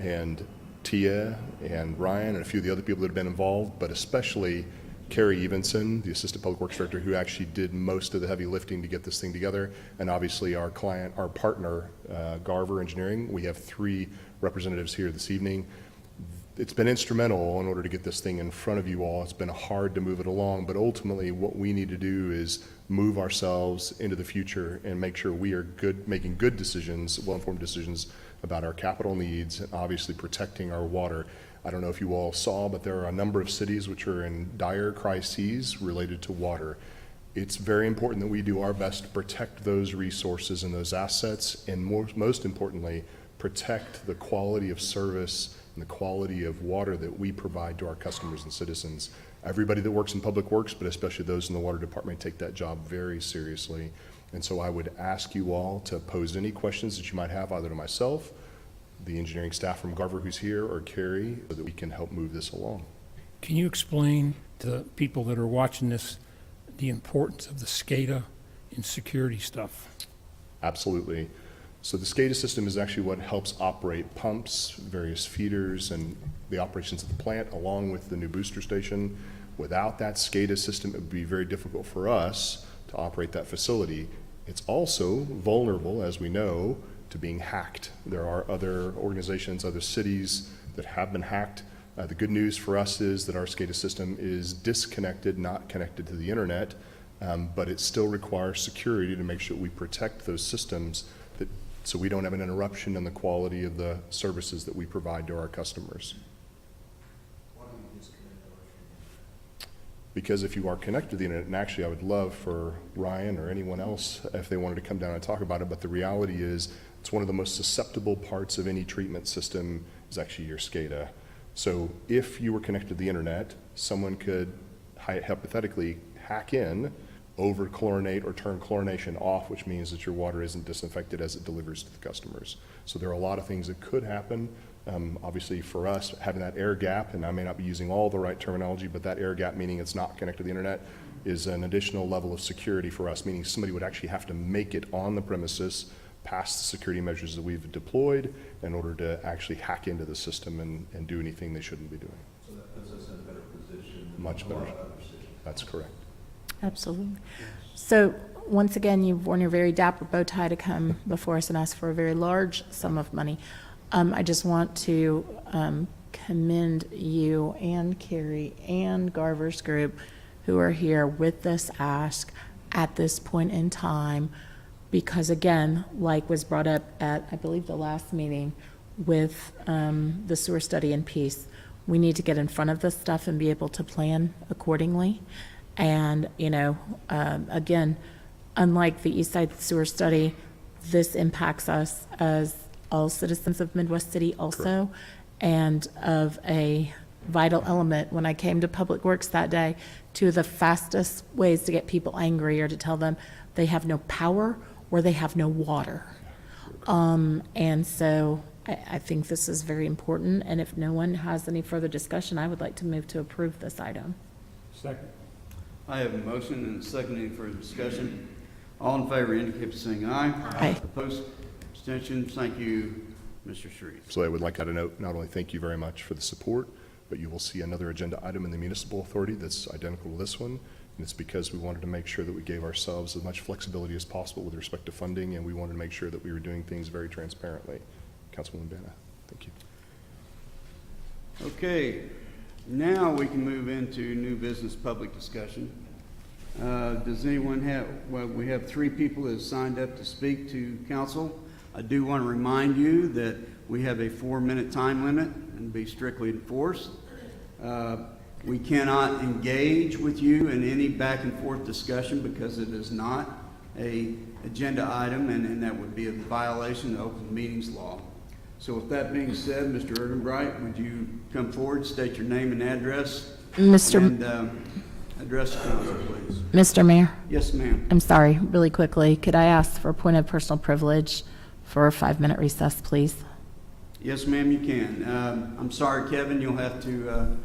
and Tia and Ryan and a few of the other people that have been involved, but especially Carrie Evenson, the Assistant Public Works Director, who actually did most of the heavy lifting to get this thing together, and obviously our client, our partner, Garver Engineering. We have 3 representatives here this evening. It's been instrumental in order to get this thing in front of you all. It's been hard to move it along, but ultimately what we need to do is move ourselves into the future and make sure we are making good decisions, well-informed decisions about our capital needs and obviously protecting our water. I don't know if you all saw, but there are a number of cities which are in dire crises related to water. It's very important that we do our best to protect those resources and those assets, and most importantly, protect the quality of service and the quality of water that we provide to our customers and citizens. Everybody that works in public works, but especially those in the water department, take that job very seriously. And so I would ask you all to pose any questions that you might have either to myself, the engineering staff from Garver who's here, or Carrie, so that we can help move this along. Can you explain to the people that are watching this the importance of the SCADA and security stuff? Absolutely. So the SCADA system is actually what helps operate pumps, various feeders, and the operations of the plant, along with the new booster station. Without that SCADA system, it would be very difficult for us to operate that facility. It's also vulnerable, as we know, to being hacked. There are other organizations, other cities that have been hacked. The good news for us is that our SCADA system is disconnected, not connected to the internet, but it still requires security to make sure we protect those systems so we don't have an interruption in the quality of the services that we provide to our customers. Because if you are connected to the internet, and actually I would love for Ryan or anyone else if they wanted to come down and talk about it, but the reality is it's one of the most susceptible parts of any treatment system is actually your SCADA. So if you were connected to the internet, someone could hypothetically hack in, over chlorinate or turn chlorination off, which means that your water isn't disinfected as it delivers to the customers. So there are a lot of things that could happen. Obviously for us, having that air gap, and I may not be using all the right terminology, but that air gap meaning it's not connected to the internet, is an additional level of security for us, meaning somebody would actually have to make it on the premises past the security measures that we've deployed in order to actually hack into the system and do anything they shouldn't be doing. So that puts us in a better position. Much better. That's correct. Absolutely. So, once again, you've worn your very dapper bow tie to come before us and ask for a very large sum of money. I just want to commend you and Carrie and Garver's group who are here with this ask at this point in time, because again, like was brought up at, I believe, the last meeting with the sewer study in Peace, we need to get in front of this stuff and be able to plan accordingly. And, you know, again, unlike the East Side Sewer Study, this impacts us as all citizens of Midwest City also, and of a vital element. When I came to Public Works that day, two of the fastest ways to get people angry are to tell them they have no power or they have no water. And so I think this is very important, and if no one has any further discussion, I would like to move to approve this item. Second. I have a motion and a second. Any further discussion? All in favor indicate by saying aye. Aye. Opposed? Abstentions? Thank you, Mr. Sharif. So I would like to note, not only thank you very much for the support, but you will see another agenda item in the municipal authority that's identical to this one. And it's because we wanted to make sure that we gave ourselves as much flexibility as possible with respect to funding, and we wanted to make sure that we were doing things very transparently. Councilwoman Banna, thank you. Okay, now we can move into new business public discussion. Does anyone have, well, we have 3 people that have signed up to speak to council. I do want to remind you that we have a 4-minute time limit and be strictly enforced. We cannot engage with you in any back and forth discussion because it is not a agenda item, and that would be a violation of open meetings law. So with that being said, Mr. Ergenbright, would you come forward, state your name and address? And address the council, please. Mr. Mayor? Yes, ma'am. I'm sorry, really quickly, could I ask for a point of personal privilege for a 5-minute recess, please? Yes, ma'am, you can. I'm sorry, Kevin, you'll have to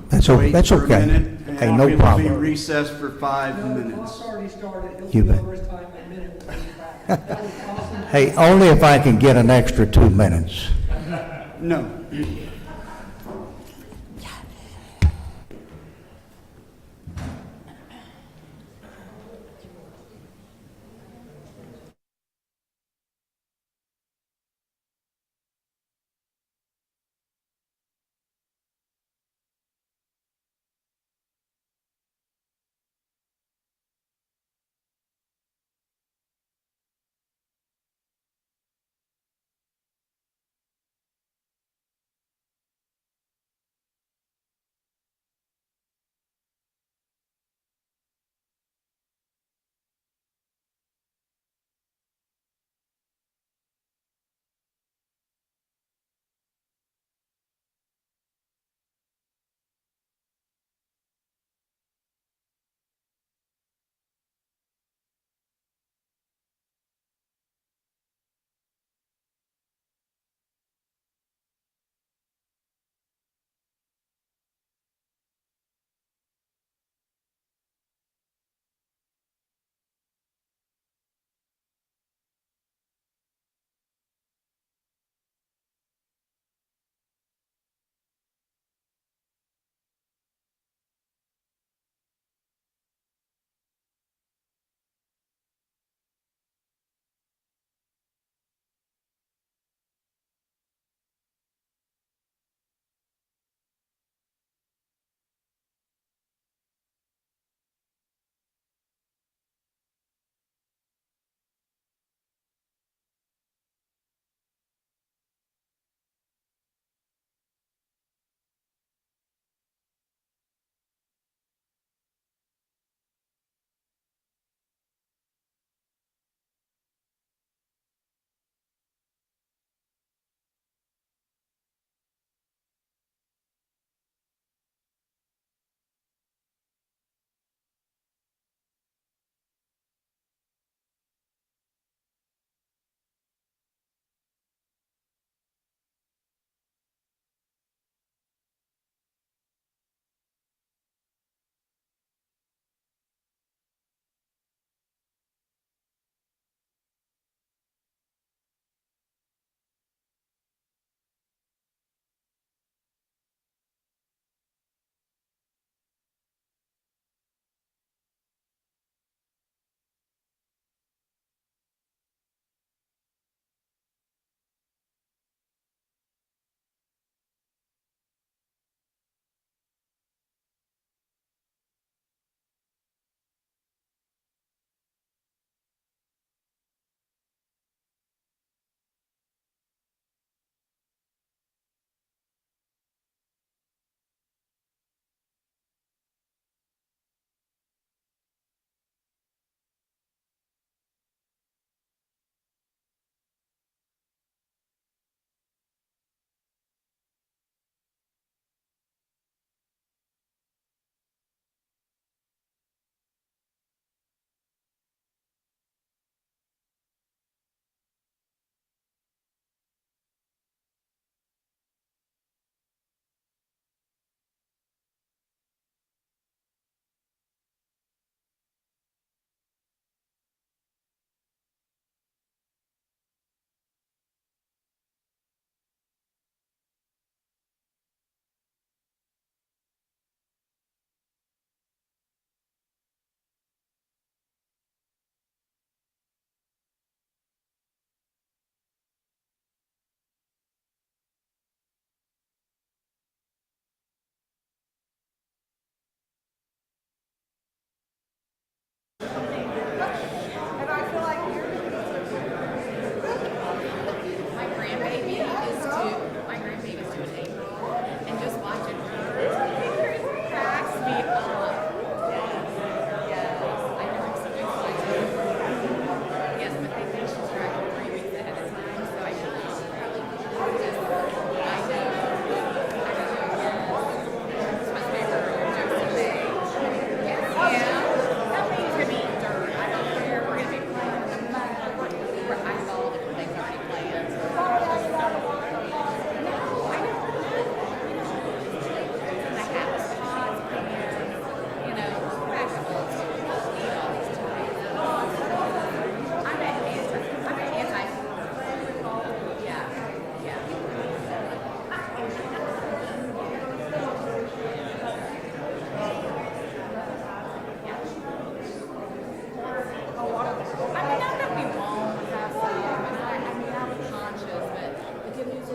That's wait that's for a okay. minute. Hey, And no it will problem. be recessed for 5 minutes. You bet. Hey, only if I can get an extra 2 minutes. No.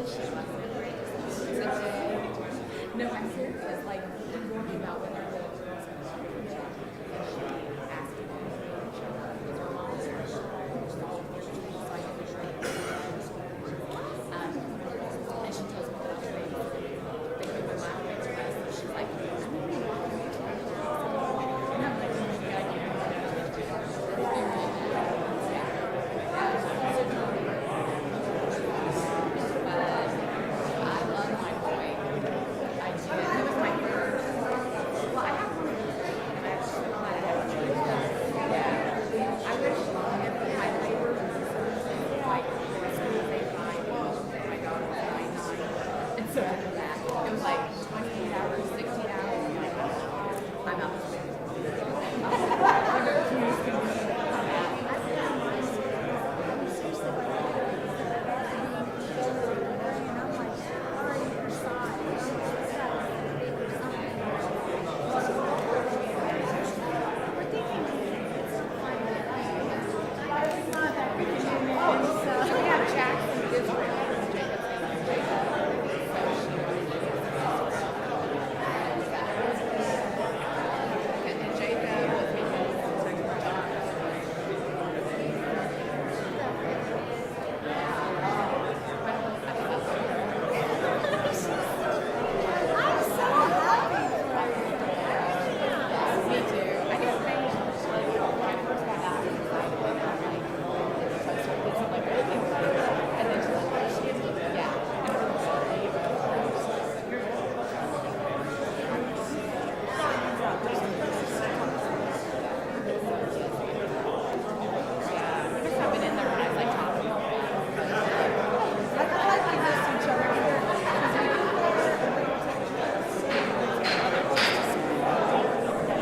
No, I'm serious, like, we're working about when they're little girls and asking them to show up with their moms and and she tells me that they give her my express, and she's like, I'm really not going to and I'm like, oh my God, I love my boy. I do. He was my first. Well, I have one of them. I'm actually glad I have two. Yeah. I wish my labor was like as soon as they find my daughter was 9. And so after that, it was like 28 hours, 16 hours. I'm like, I'm out.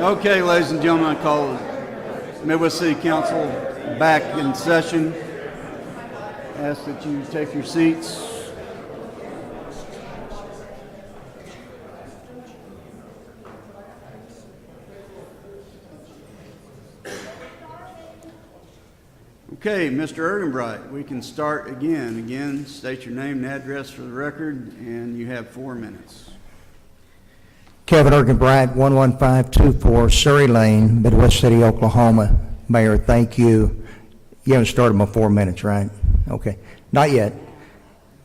Okay, ladies and gentlemen, I call the Midwest City Council back in session. Ask that you take your seats. Okay, Mr. Ergenbright, we can start again. Again, state your name and address for the record, and you have 4 minutes. Kevin Ergenbright, 11524 Surrey Lane, Midwest City, Oklahoma. Mayor, thank you. You haven't started my 4 minutes, right? Okay, not yet.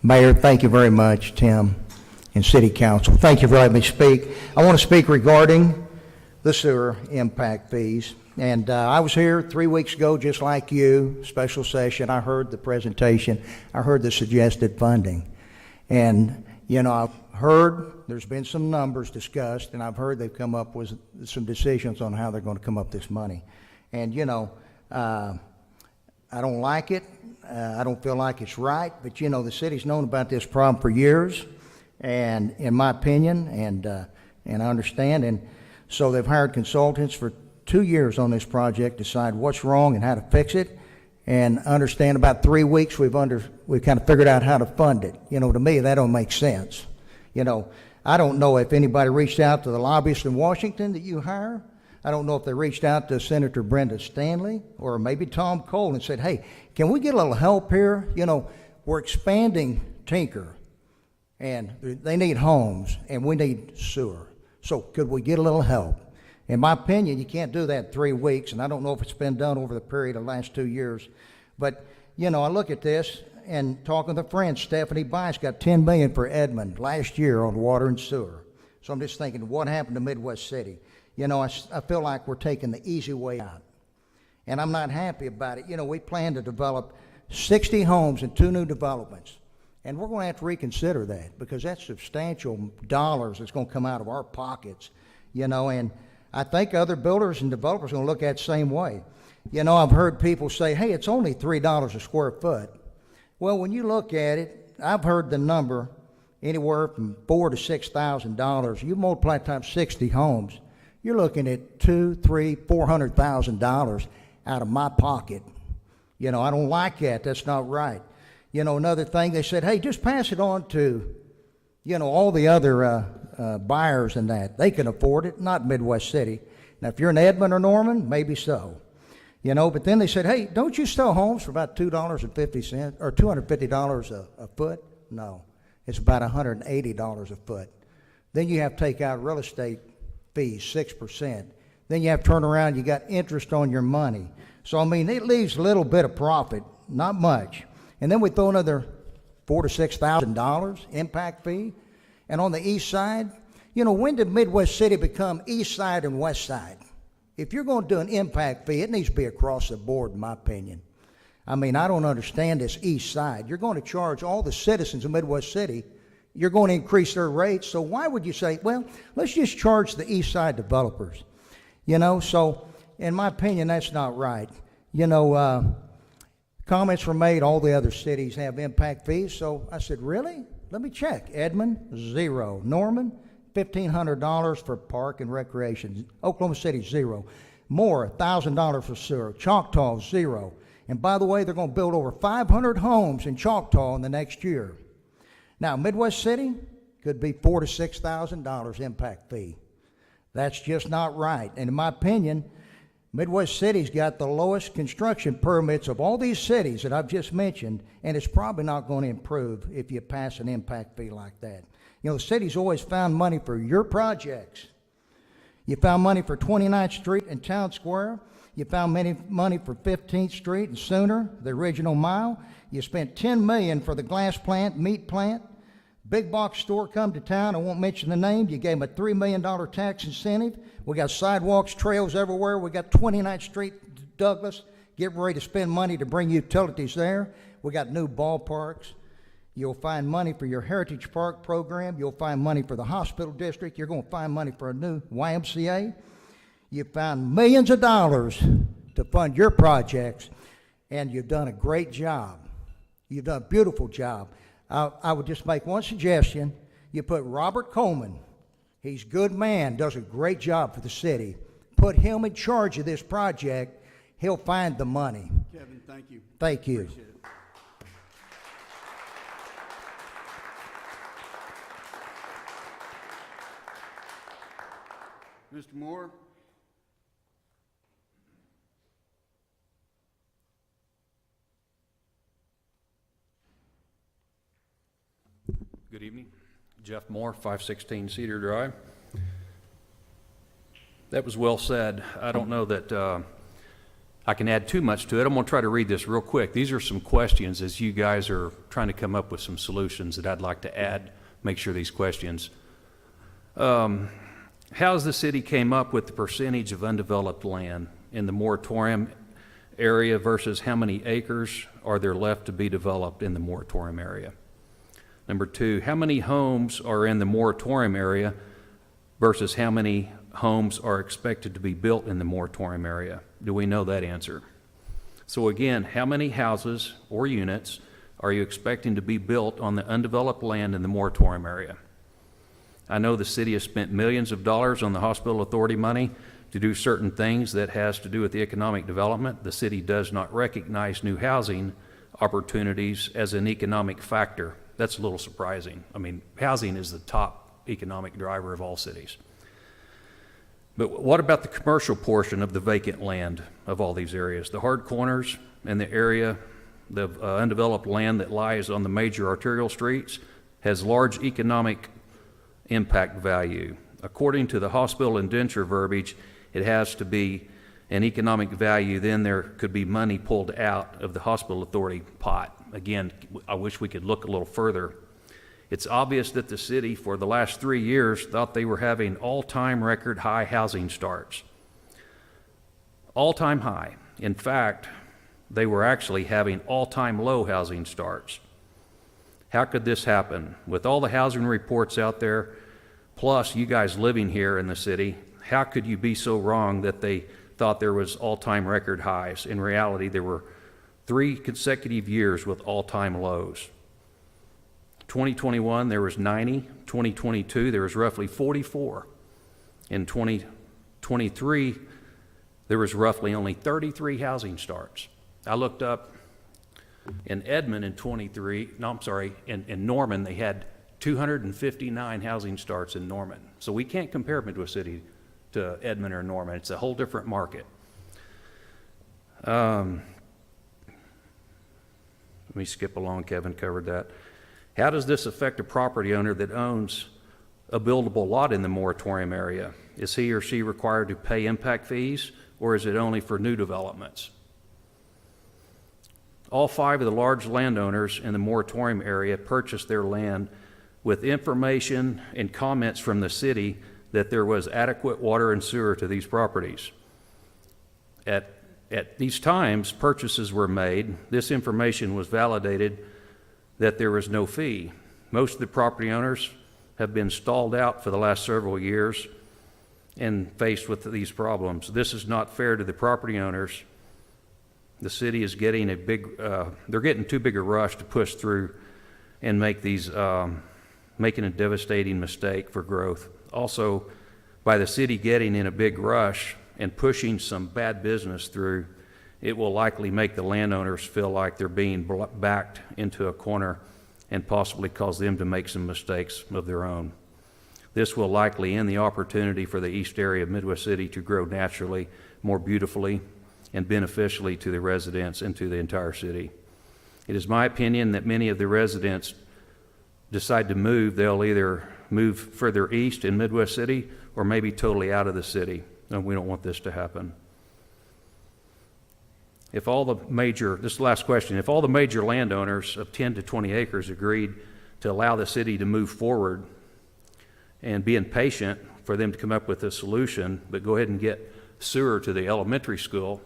Mayor, thank you very much, Tim, and City Council. Thank you for letting me speak. I want to speak regarding the sewer impact fees. And I was here 3 weeks ago, just like you, special session. I heard the presentation. I heard the suggested funding. And, you know, I've heard there's been some numbers discussed, and I've heard they've come up with some decisions on how they're going to come up this money. And, you know, I don't like it. I don't feel like it's right. But, you know, the city's known about this problem for years, and in my opinion, and I understand. And so they've hired consultants for 2 years on this project, decide what's wrong and how to fix it, and understand about 3 weeks we've kind of figured out how to fund it. You know, to me, that don't make sense. You know, I don't know if anybody reached out to the lobbyists in Washington that you hire. I don't know if they reached out to Senator Brenda Stanley or maybe Tom Cole and said, hey, can we get a little help here? You know, we're expanding Tinker, and they need homes, and we need sewer. So could we get a little help? In my opinion, you can't do that in 3 weeks, and I don't know if it's been done over the period of the last 2 years. But, you know, I look at this, and talking with a friend, Stephanie Bice got $10 million for Edmond last year on water and sewer. So I'm just thinking, what happened to Midwest City? You know, I feel like we're taking the easy way out, and I'm not happy about it. You know, we plan to develop 60 homes in 2 new developments, and we're going to have to reconsider that because that's substantial dollars that's going to come out of our pockets, you know, and I think other builders and developers are going to look at it the same way. You know, I've heard people say, hey, it's only $3 a square foot. Well, when you look at it, I've heard the number anywhere from $4,000 to $6,000. You multiply times 60 homes, you're looking at $200,000, $300,000, $400,000 out of my pocket. You know, I don't like that. That's not right. You know, another thing, they said, hey, just pass it on to, you know, all the other buyers and that. They can afford it, not Midwest City. Now, if you're in Edmond or Norman, maybe so. You know, but then they said, hey, don't you sell homes for about $2.50 or $250 a foot? No. it's about $180 a foot. Then you have to take out real estate fees, 6%. Then you have to turn around, you got interest on your money. So, I mean, it leaves a little bit of profit, not much. And then we throw another $4,000 to $6,000 impact fee. And on the east side, you know, when did Midwest City become east side and west side? If you're going to do an impact fee, it needs to be across the board, in my opinion. I mean, I don't understand this east side. You're going to charge all the citizens of Midwest City, you're going to increase their rates. So why would you say, well, let's just charge the east side developers? You know, so in my opinion, that's not right. You know, comments were made, all the other cities have impact fees. So I said, really? Let me check. Edmond, $0. Norman, $1,500 for park and recreation. Oklahoma City, $0. Moore, $1,000 for sewer. Choctaw, $0. And by the way, they're going to build over 500 homes in Choctaw in the next year. Now, Midwest City could be $4,000 to $6,000 impact fee. That's just not right. And in my opinion, Midwest City's got the lowest construction permits of all these cities that I've just mentioned, and it's probably not going to improve if you pass an impact fee like that. You know, the city's always found money for your projects. You found money for 29th Street and Town Square. You found money for 15th Street and Sooner, the original mile. You spent $10 million for the glass plant, meat plant. Big box store come to town, I won't mention the name. You gave them a $3 million tax incentive. We got sidewalks, trails everywhere. We got 29th Street, Douglas, getting ready to spend money to bring utilities there. We got new ballparks. You'll find money for your Heritage Park program. You'll find money for the hospital district. You're going to find money for a new YMCA. You found millions of dollars to fund your projects, and you've done a great job. You've done a beautiful job. I would just make one suggestion. You put Robert Coleman. He's a good man, does a great job for the city. Put him in charge of this project. He'll find the money. Kevin, thank you. Thank you. Appreciate it. Mr. Moore? Good evening. Jeff Moore, 516 Cedar Drive. That was well said. I don't know that I can add too much to it. I'm going to try to read this real quick. These are some questions as you guys are trying to come up with some solutions that I'd like to add, make sure these questions. How's the city came up with the percentage of undeveloped land in the moratorium area versus how many acres are there left to be developed in the moratorium area? Number two, how many homes are in the moratorium area versus how many homes are expected to be built in the moratorium area? Do we know that answer? So again, how many houses or units are you expecting to be built on the undeveloped land in the moratorium area? I know the city has spent millions of dollars on the hospital authority money to do certain things that has to do with the economic development. The city does not recognize new housing opportunities as an economic factor. That's a little surprising. I mean, housing is the top economic driver of all cities. But what about the commercial portion of the vacant land of all these areas? The hard corners and the area, the undeveloped land that lies on the major arterial streets has large economic impact value. According to the hospital indenture verbiage, it has to be an economic value, then there could be money pulled out of the hospital authority pot. Again, I wish we could look a little further. It's obvious that the city for the last 3 years thought they were having all-time record high housing starts. All-time high. In fact, they were actually having all-time low housing starts. How could this happen? With all the housing reports out there, plus you guys living here in the city, how could you be so wrong that they thought there was all-time record highs? In reality, there were 3 consecutive years with all-time lows. 2021, there was 90. 2022, there was roughly 44. In 2023, there was roughly only 33 housing starts. I looked up in Edmond in Norman, they had 259 housing starts in Norman. So we can't compare them to a city, to Edmond or Norman. It's a whole different market. Let me skip along. Kevin covered that. How does this affect a property owner that owns a buildable lot in the moratorium area? Is he or she required to pay impact fees, or is it only for new developments? All 5 of the large landowners in the moratorium area purchased their land with information and comments from the city that there was adequate water and sewer to these properties. At these times purchases were made, this information was validated that there was no fee. Most of the property owners have been stalled out for the last several years and faced with these problems. This is not fair to the property owners. The city is getting they're getting too big a rush to push through and make making a devastating mistake for growth. Also, by the city getting in a big rush and pushing some bad business through, it will likely make the landowners feel like they're being backed into a corner and possibly cause them to make some mistakes of their own. This will likely end the opportunity for the east area of Midwest City to grow naturally, more beautifully, and beneficially to the residents and to the entire city. It is my opinion that many of the residents decide to move. They'll either move further east in Midwest City or maybe totally out of the city, and we don't want this to happen. This is the last question, if all the major landowners of 10 to 20 acres agreed to allow the city to move forward and being patient for them to come up with a solution, but go ahead and get sewer to the elementary school,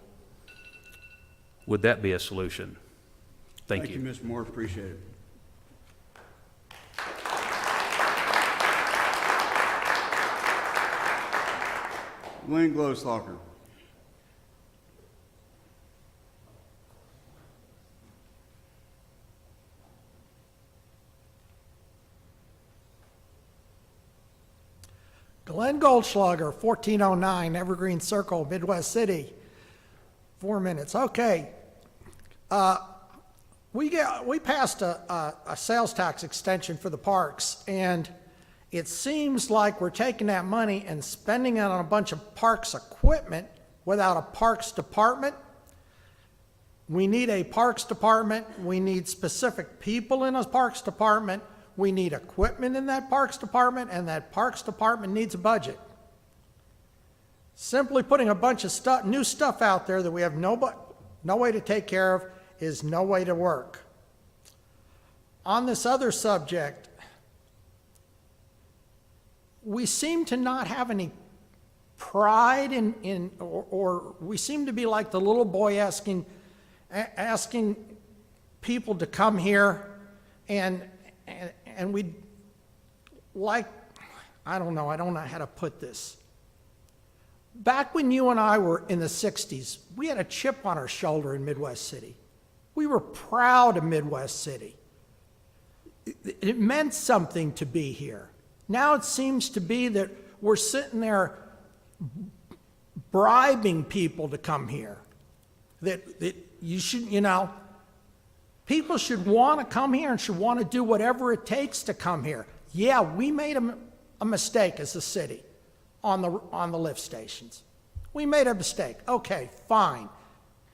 would that be a solution? Thank you. Thank you, Mr. Moore, appreciate it. Glenn Gloslocker. Glenn Goldschlager, 1409 Evergreen Circle, Midwest City. 4 minutes. Okay. We passed a sales tax extension for the parks, and it seems like we're taking that money and spending it on a bunch of parks equipment without a parks department. We need a parks department. We need specific people in a parks department. We need equipment in that parks department, and that parks department needs a budget. Simply putting a bunch of new stuff out there that we have no way to take care of is no way to work. On this other subject, we seem to not have any pride or we seem to be like the little boy asking people to come here and we like, I don't know how to put this. Back when you and I were in the 60s, we had a chip on our shoulder in Midwest City. We were proud of Midwest City. It meant something to be here. Now it seems to be that we're sitting there bribing people to come here. That you should, people should want to come here and should want to do whatever it takes to come here. Yeah, we made a mistake as a city on the lift stations. We made a mistake. Okay, fine.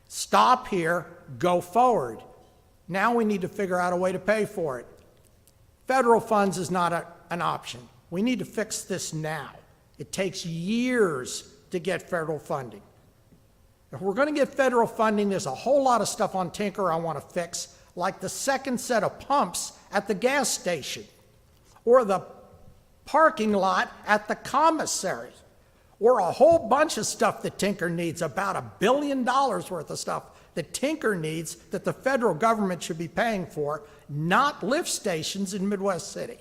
Stop here, go forward. Now we need to figure out a way to pay for it. Federal funds is not an option. We need to fix this now. It takes years to get federal funding. If we're going to get federal funding, there's a whole lot of stuff on Tinker I want to fix, like the second set of pumps at the gas station, or the parking lot at the commissary, or a whole bunch of stuff that Tinker needs, about $1 billion worth of stuff that Tinker needs that the federal government should be paying for, not lift stations in Midwest City.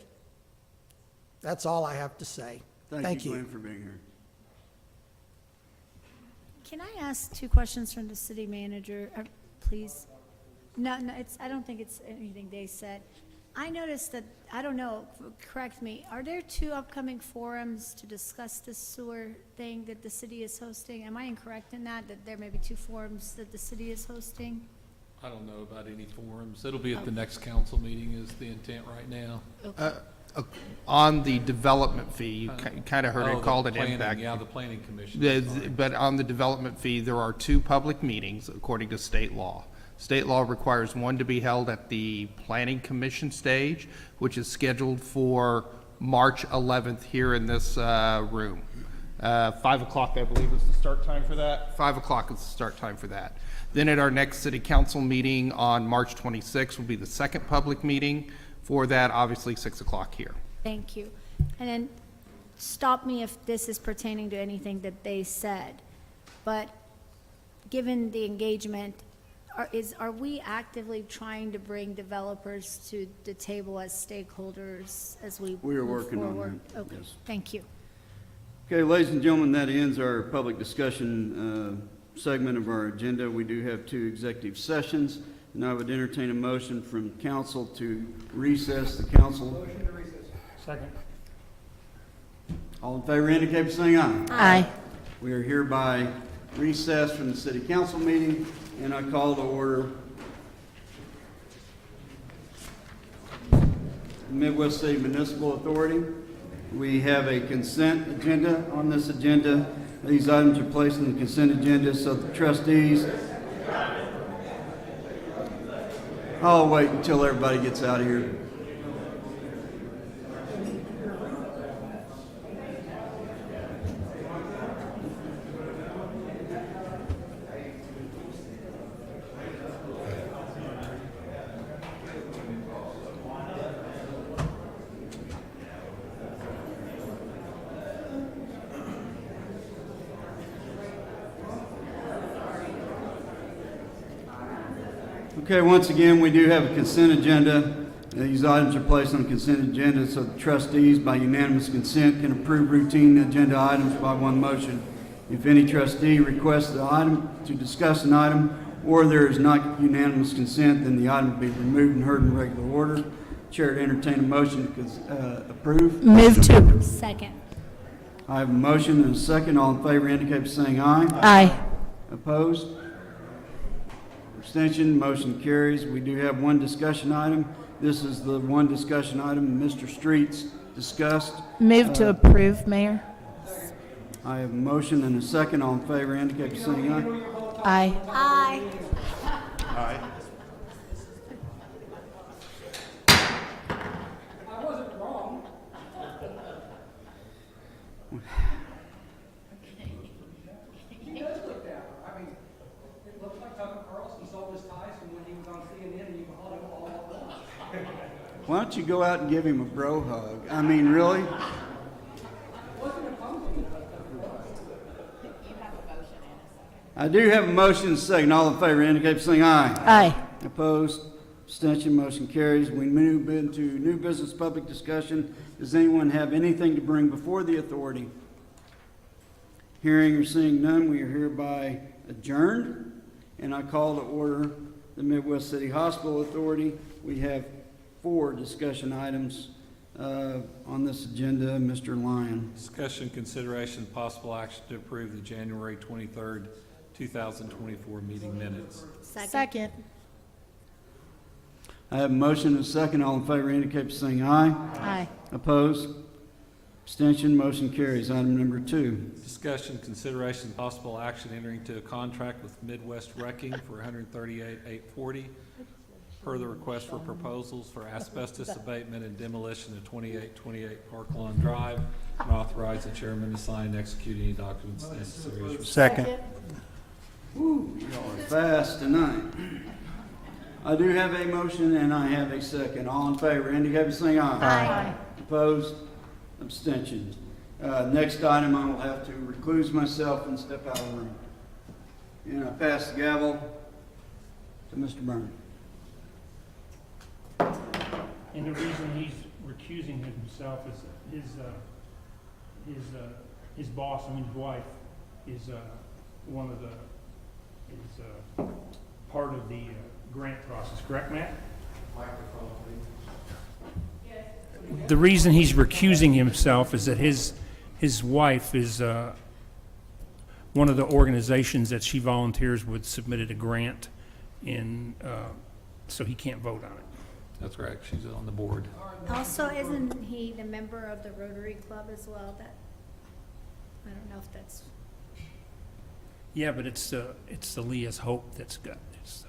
That's all I have to say. Thank you. Glenn, for being here. Can I ask 2 questions from the city manager, please? No, I don't think it's anything they said. I noticed that, I don't know, correct me, are there 2 upcoming forums to discuss this sewer thing that the city is hosting? Am I incorrect in that there may be 2 forums that the city is hosting? I don't know about any forums. It'll be at the next council meeting is the intent right now. On the development fee, you kind of heard it called an planning, impact. Yeah, the planning commission. But on the development fee, there are 2 public meetings according to state law. State law requires one to be held at the Planning Commission stage, which is scheduled for March 11th here in this room. 5 o'clock, I believe, is the start time for that. 5 o'clock is the start time for that. Then at our next city council meeting on March 26th will be the second public meeting for that, obviously 6 o'clock here. Thank you. And then stop me if this is pertaining to anything that they said, but given the engagement, are we actively trying to bring developers to the table as stakeholders as we We are move working on forward? that, Okay, yes. thank you. Okay, ladies and gentlemen, that ends our public discussion segment of our agenda. We do have 2 executive sessions, and I would entertain a motion from council to recess the council. Motion to recess. Second. All in favor indicate by saying aye. Aye. We are hereby recessed from the city council meeting, and I call to order Midwest City Municipal Authority. We have a consent agenda. On this agenda, these items are placed on the consent agenda, so the trustees... I'll wait until everybody gets out of here. Okay, once again, we do have a consent agenda. These items are placed on the consent agenda so the trustees, by unanimous consent, can approve routine agenda items by one motion. If any trustee requests the item to discuss an item, or there is not unanimous consent, then the item will be removed and heard in regular order. Chair to entertain a motion to approve. Move to. Second. I have a motion and a second. All in favor indicate by saying aye. Aye. Opposed? Abstention, motion carries. We do have one discussion item. This is the one discussion item Mr. Streets discussed. Move to approve, Mayor. I have a motion and a second. All in favor indicate by saying aye. Aye. Aye. Aye. I wasn't wrong. He does look down. I mean, it looks like Tucker Carlson sold his Tyson when he was on CNN and you called him all at once. Why don't you go out and give him a bro hug? I mean, really? It wasn't a compliment. I do have a motion and a second. All in favor indicate by saying aye. Aye. Opposed? Abstention, motion carries. We move into new business public discussion. Does anyone have anything to bring before the authority? Hearing or seeing none, we are hereby adjourned. And I call to order the Midwest City Hospital Authority. We have 4 discussion items on this agenda. Mr. Lyon. Discussion, consideration, and possible action to approve the January 23rd, 2024 meeting minutes. Second. I have a motion and a second. All in favor indicate by saying aye. Aye. Opposed? Abstention, motion carries. Item number 2. Discussion, consideration, and possible action entering into a contract with Midwest Wrecking for $138,840 per the request for proposals for asbestos abatement and demolition of 2828 Park Lawn Drive, and authorize the chairman to sign and execute any documents necessary as required. Second. Woo, y'all are fast tonight. I do have a motion and I have a second. All in favor indicate by saying aye. Aye. Opposed? Abstention. Next item, I will have to recluse myself and step out of the room. And I pass the gavel to Mr. Byrne. And the reason he's recusing himself is his boss, I mean his wife, is one of the part of the grant process. Correct, Matt? The reason he's recusing himself is that his wife is one of the organizations that she volunteers with submitted a grant, and so he can't vote on it. That's correct. She's on the board. Also, isn't he the member of the Rotary Club as well? That, I don't know if that's, Yeah, but it's the Leah's Hope that's got it's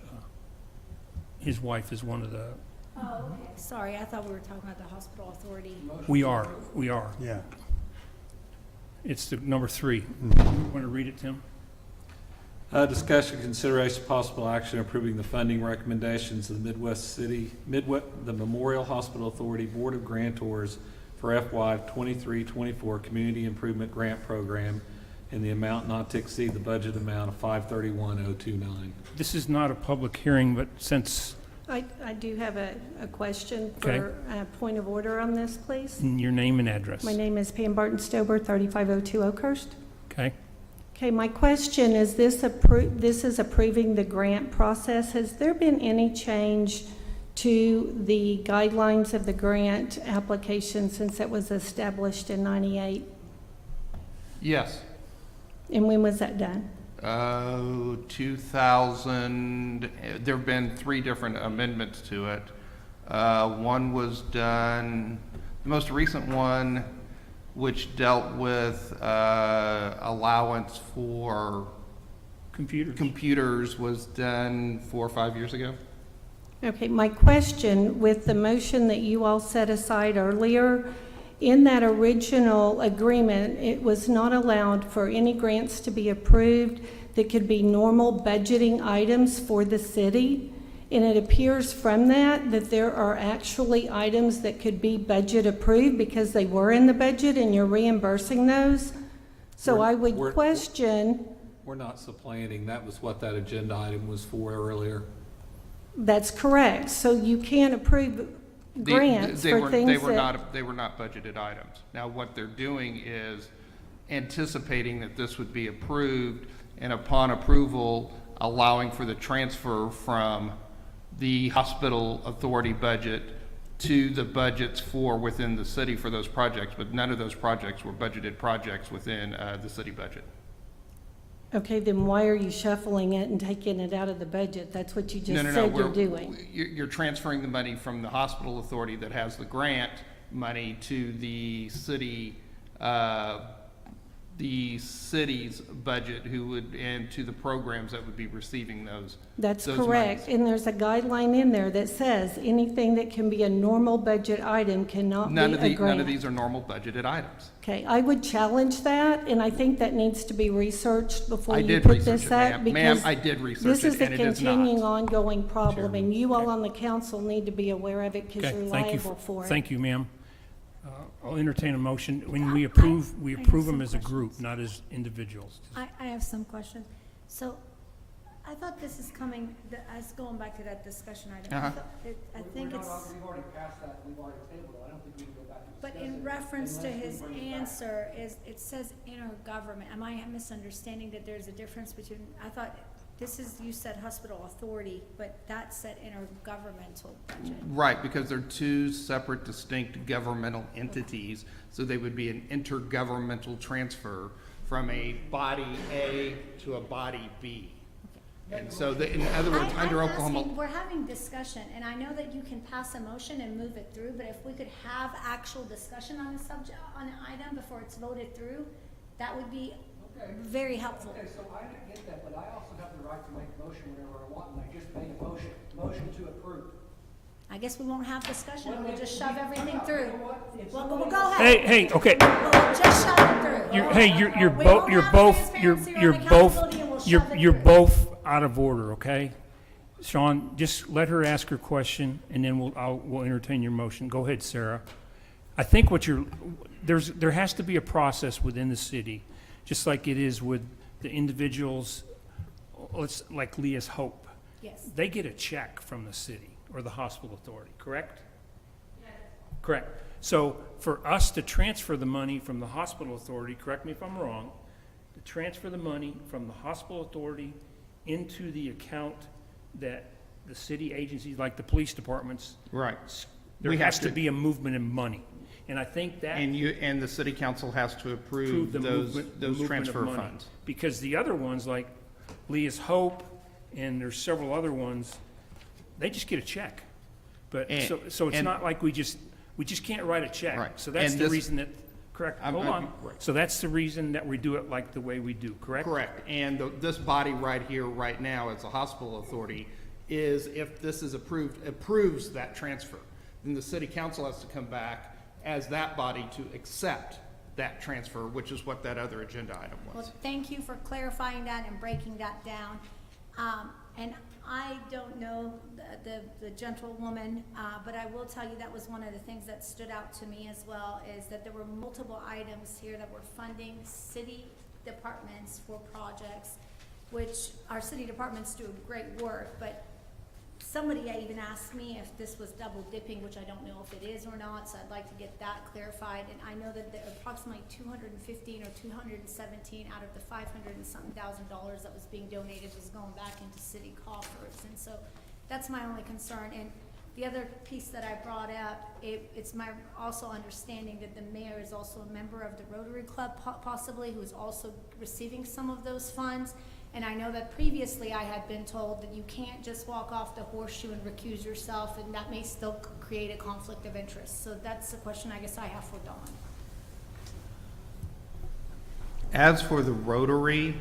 his wife is one of the, Oh, okay. Sorry, I thought we were talking about the hospital authority. we are. Yeah. It's the number 3. Want to read it, Tim? Discussion, consideration, possible action approving the funding recommendations of the the Memorial Hospital Authority Board of Grantors for FY 23-24 Community Improvement Grant Program in the amount not to exceed the budget amount of $531,029. This is not a public hearing, but since I do have a question Okay. for a point of order on this, please. your name and address. My name is Pam Barton Stober, 3502 Oakhurst. Okay. Okay, my question is, this is approving the grant process. Has there been any change to the guidelines of the grant application since it was established in '98? Yes. And when was that done? 2000, there have been 3 different amendments to it. One was done, the most recent one, which dealt with allowance for computers, was done 4 or 5 years ago. Okay, my question, with the motion that you all set aside earlier, in that original agreement, it was not allowed for any grants to be approved that could be normal budgeting items for the city. And it appears from that there are actually items that could be budget approved because they were in the budget and you're reimbursing those. So I would question. We're not supplanting. That was what that agenda item was for earlier. That's correct. So you can't approve grants for things they were not budgeted items. Now, what they're doing is anticipating that this would be approved, and upon approval, allowing for the transfer from the hospital authority budget to the budgets for within the city for those projects, but none of those projects were budgeted projects within the city budget. Okay, then why are you shuffling it and taking it out of the budget? That's what you just said you're doing. You're transferring the money from the hospital authority that has the grant money to the city, the city's budget, and to the programs that would be receiving those. That's those correct. monies. And there's a guideline in there that says anything that can be a normal budget item cannot be a grant. None of these are normal budgeted items. Okay, I would challenge that, and I think that needs to be researched before I you did put research this it, up. ma'am. Ma'am, I did research This it, is a and it is not. continuing, ongoing problem, and you all on the council need to be aware of it because Okay, you're thank you. liable for it. Thank you, ma'am. I'll entertain a motion. When we approve them as a group, not as individuals. I have some questions. So I thought this is coming, as going back to that discussion item. Uh-huh. I think it's. We've already passed that, we've already tabled it, I don't think we can go back and But discuss in it reference to unless you his bring it back. answer, it says intergovernment. Am I misunderstanding that there's a difference between, I thought, you said hospital authority, but that said intergovernmental budget. Right, because they're 2 separate, distinct governmental entities, so they would be an intergovernmental transfer from a body A to a body B. And so, in other words, under Oklahoma. We're having discussion, and I know that you can pass a motion and move it through, but if we could have actual discussion on a subject, on an item before it's voted through, that would be very helpful. Okay, so I get that, but I also have the right to make a motion whenever I want, and I just made a motion to approve. I guess we won't have discussion, and we'll just shove everything through. Well, we'll go ahead. Hey, okay. We'll just shove it through. You're both out of order, okay? Sean, just let her ask her question, and then we'll entertain your motion. Go ahead, Sarah. I think there has to be a process within the city, just like it is with the individuals, like Leah's Hope. Yes. They get a check from the city or the hospital authority, correct? Yes. Correct. So for us to transfer the money from the hospital authority, correct me if I'm wrong, to transfer the money from the hospital authority into the account that the city agencies, like the police departments. Right. There We has have to to- be a movement in money. And I think that. And the city council has to approve the those movement of transfer money. funds. Because the other ones, like Leah's Hope, and there's several other ones, they just get a check. But, so it's and- not like we just can't write a check. Right. So that's And the this- reason that, correct, hold on. right. So that's the reason that we do it like the way we do, correct? Correct. And this body right here, right now, as a hospital authority, is if this is approves that transfer, then the city council has to come back as that body to accept that transfer, which is what that other agenda item was. Well, thank you for clarifying that and breaking that down. And I don't know the gentlewoman, but I will tell you that was one of the things that stood out to me as well, is that there were multiple items here that were funding city departments for projects, which our city departments do great work, but somebody even asked me if this was double dipping, which I don't know if it is or not, so I'd like to get that clarified. And I know that there are approximately 215 or 217 out of the 500 and something thousand dollars that was being donated was going back into city coffers. And so that's my only concern. And the other piece that I brought up, it's my also understanding that the mayor is also a member of the Rotary Club possibly, who is also receiving some of those funds. And I know that previously I had been told that you can't just walk off the horseshoe and recuse yourself, and that may still create a conflict of interest. So that's the question I guess I have for Don. As for the Rotary,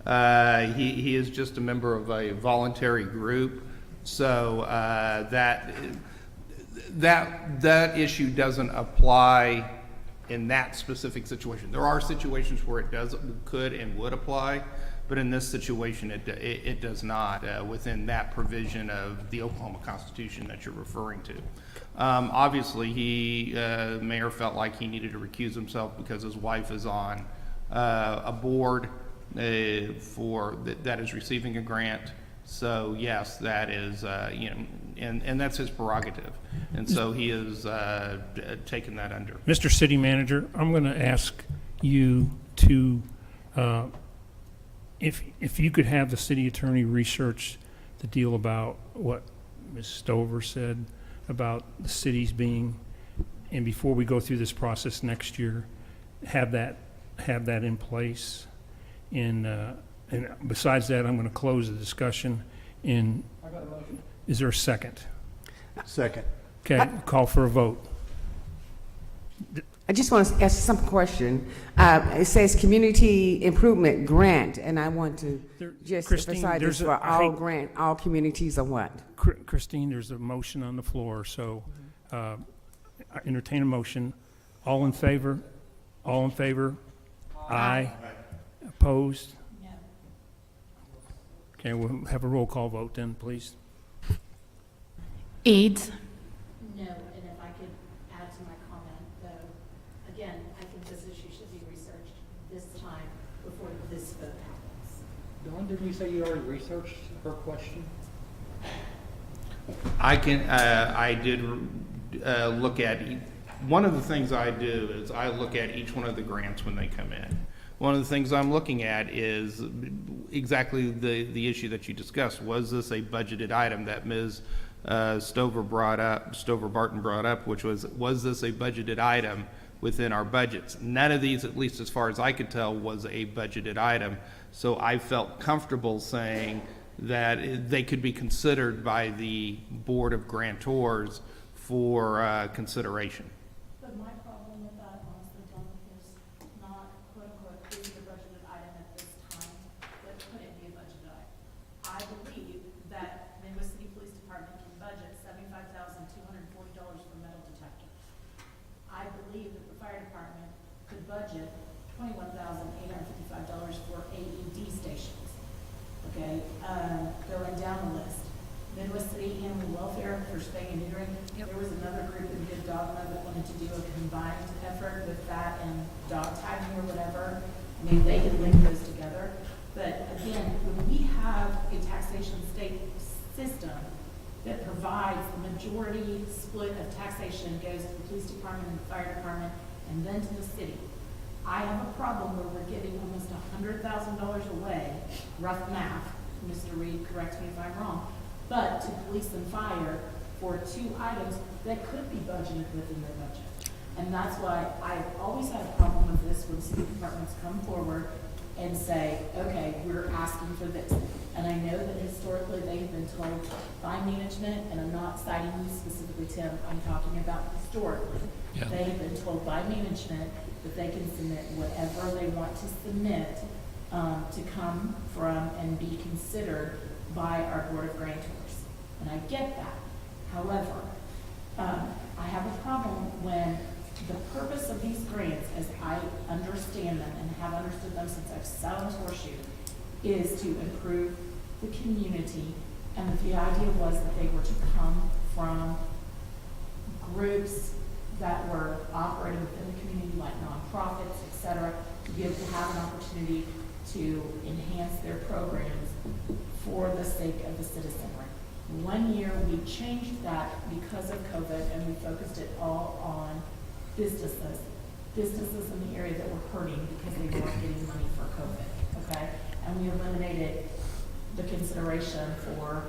he is just a member of a voluntary group, so that issue doesn't apply in that specific situation. There are situations where it could and would apply, but in this situation, it does not within that provision of the Oklahoma Constitution that you're referring to. Obviously, Mayor felt like he needed to recuse himself because his wife is on a board that is receiving a grant. So yes, that is and that's his prerogative, and so he is taken that under. Mr. City Manager, I'm going to ask you to, if you could have the city attorney research the deal about what Ms. Stover said about the cities being, and before we go through this process next year, have that in place. And besides that, I'm going to close the discussion. Is there a second? Second. Okay, call for a vote. I just want to ask some question. It says community improvement grant, and I want to just Christine, emphasize this for all communities or what? Christine, there's a motion on the floor, so I entertain a motion. All in favor? All in favor? Aye. Opposed? No. Okay, we'll have a roll call vote then, please. Eads? No, and if I could add to my comment, though, again, I think this issue should be researched this time before this vote happens. Dawn, didn't you say you already researched her question? I did look at, one of the things I do is I look at each one of the grants when they come in. One of the things I'm looking at is exactly the issue that you discussed. Was this a budgeted item that Ms. Stover Barton brought up, which was this a budgeted item within our budgets? None of these, at least as far as I could tell, was a budgeted item. So I felt comfortable saying that they could be considered by the Board of Grantors for consideration. But my problem with that, honestly, John, is not quote-unquote is a budgeted item at this time, but could it be a budgeted item? I believe that Midwest City Police Department can budget $75,240 for metal detectors. I believe that the fire department could budget $21,855 for AED stations. Okay, going down the list. Midwest City Animal Welfare for spay and neutering. There was another group in Good Dogma that wanted to do a combined effort with that and dog tagging or whatever. I mean, they could link those together. But again, when we have a taxation state system that provides the majority split of taxation goes to the police department and the fire department and then to the city, I have a problem where we're giving almost $100,000 away, rough math, Mr. Reed, correct me if I'm wrong, but to police and fire for two items that could be budgeted within their budget. And that's why I've always had a problem with this when city departments come forward and say, okay, we're asking for this. And I know that historically they have been told by management, and I'm not citing you specifically, Tim, I'm talking about historically. Yeah. They have been told by management that they can submit whatever they want to submit to come from and be considered by our Board of Grantors. and I get that. However, I have a problem when the purpose of these grants, as I understand them and have understood them since I've sat on this horseshoe, is to improve the community, and the idea was that they were to come from groups that were operating within the community, like nonprofits, et cetera, to be able to have an opportunity to enhance their programs for the sake of the citizenry. 1 year, we changed that because of COVID, and we focused it all on businesses in the area that were hurting because they weren't getting money for COVID, okay? And we eliminated the consideration for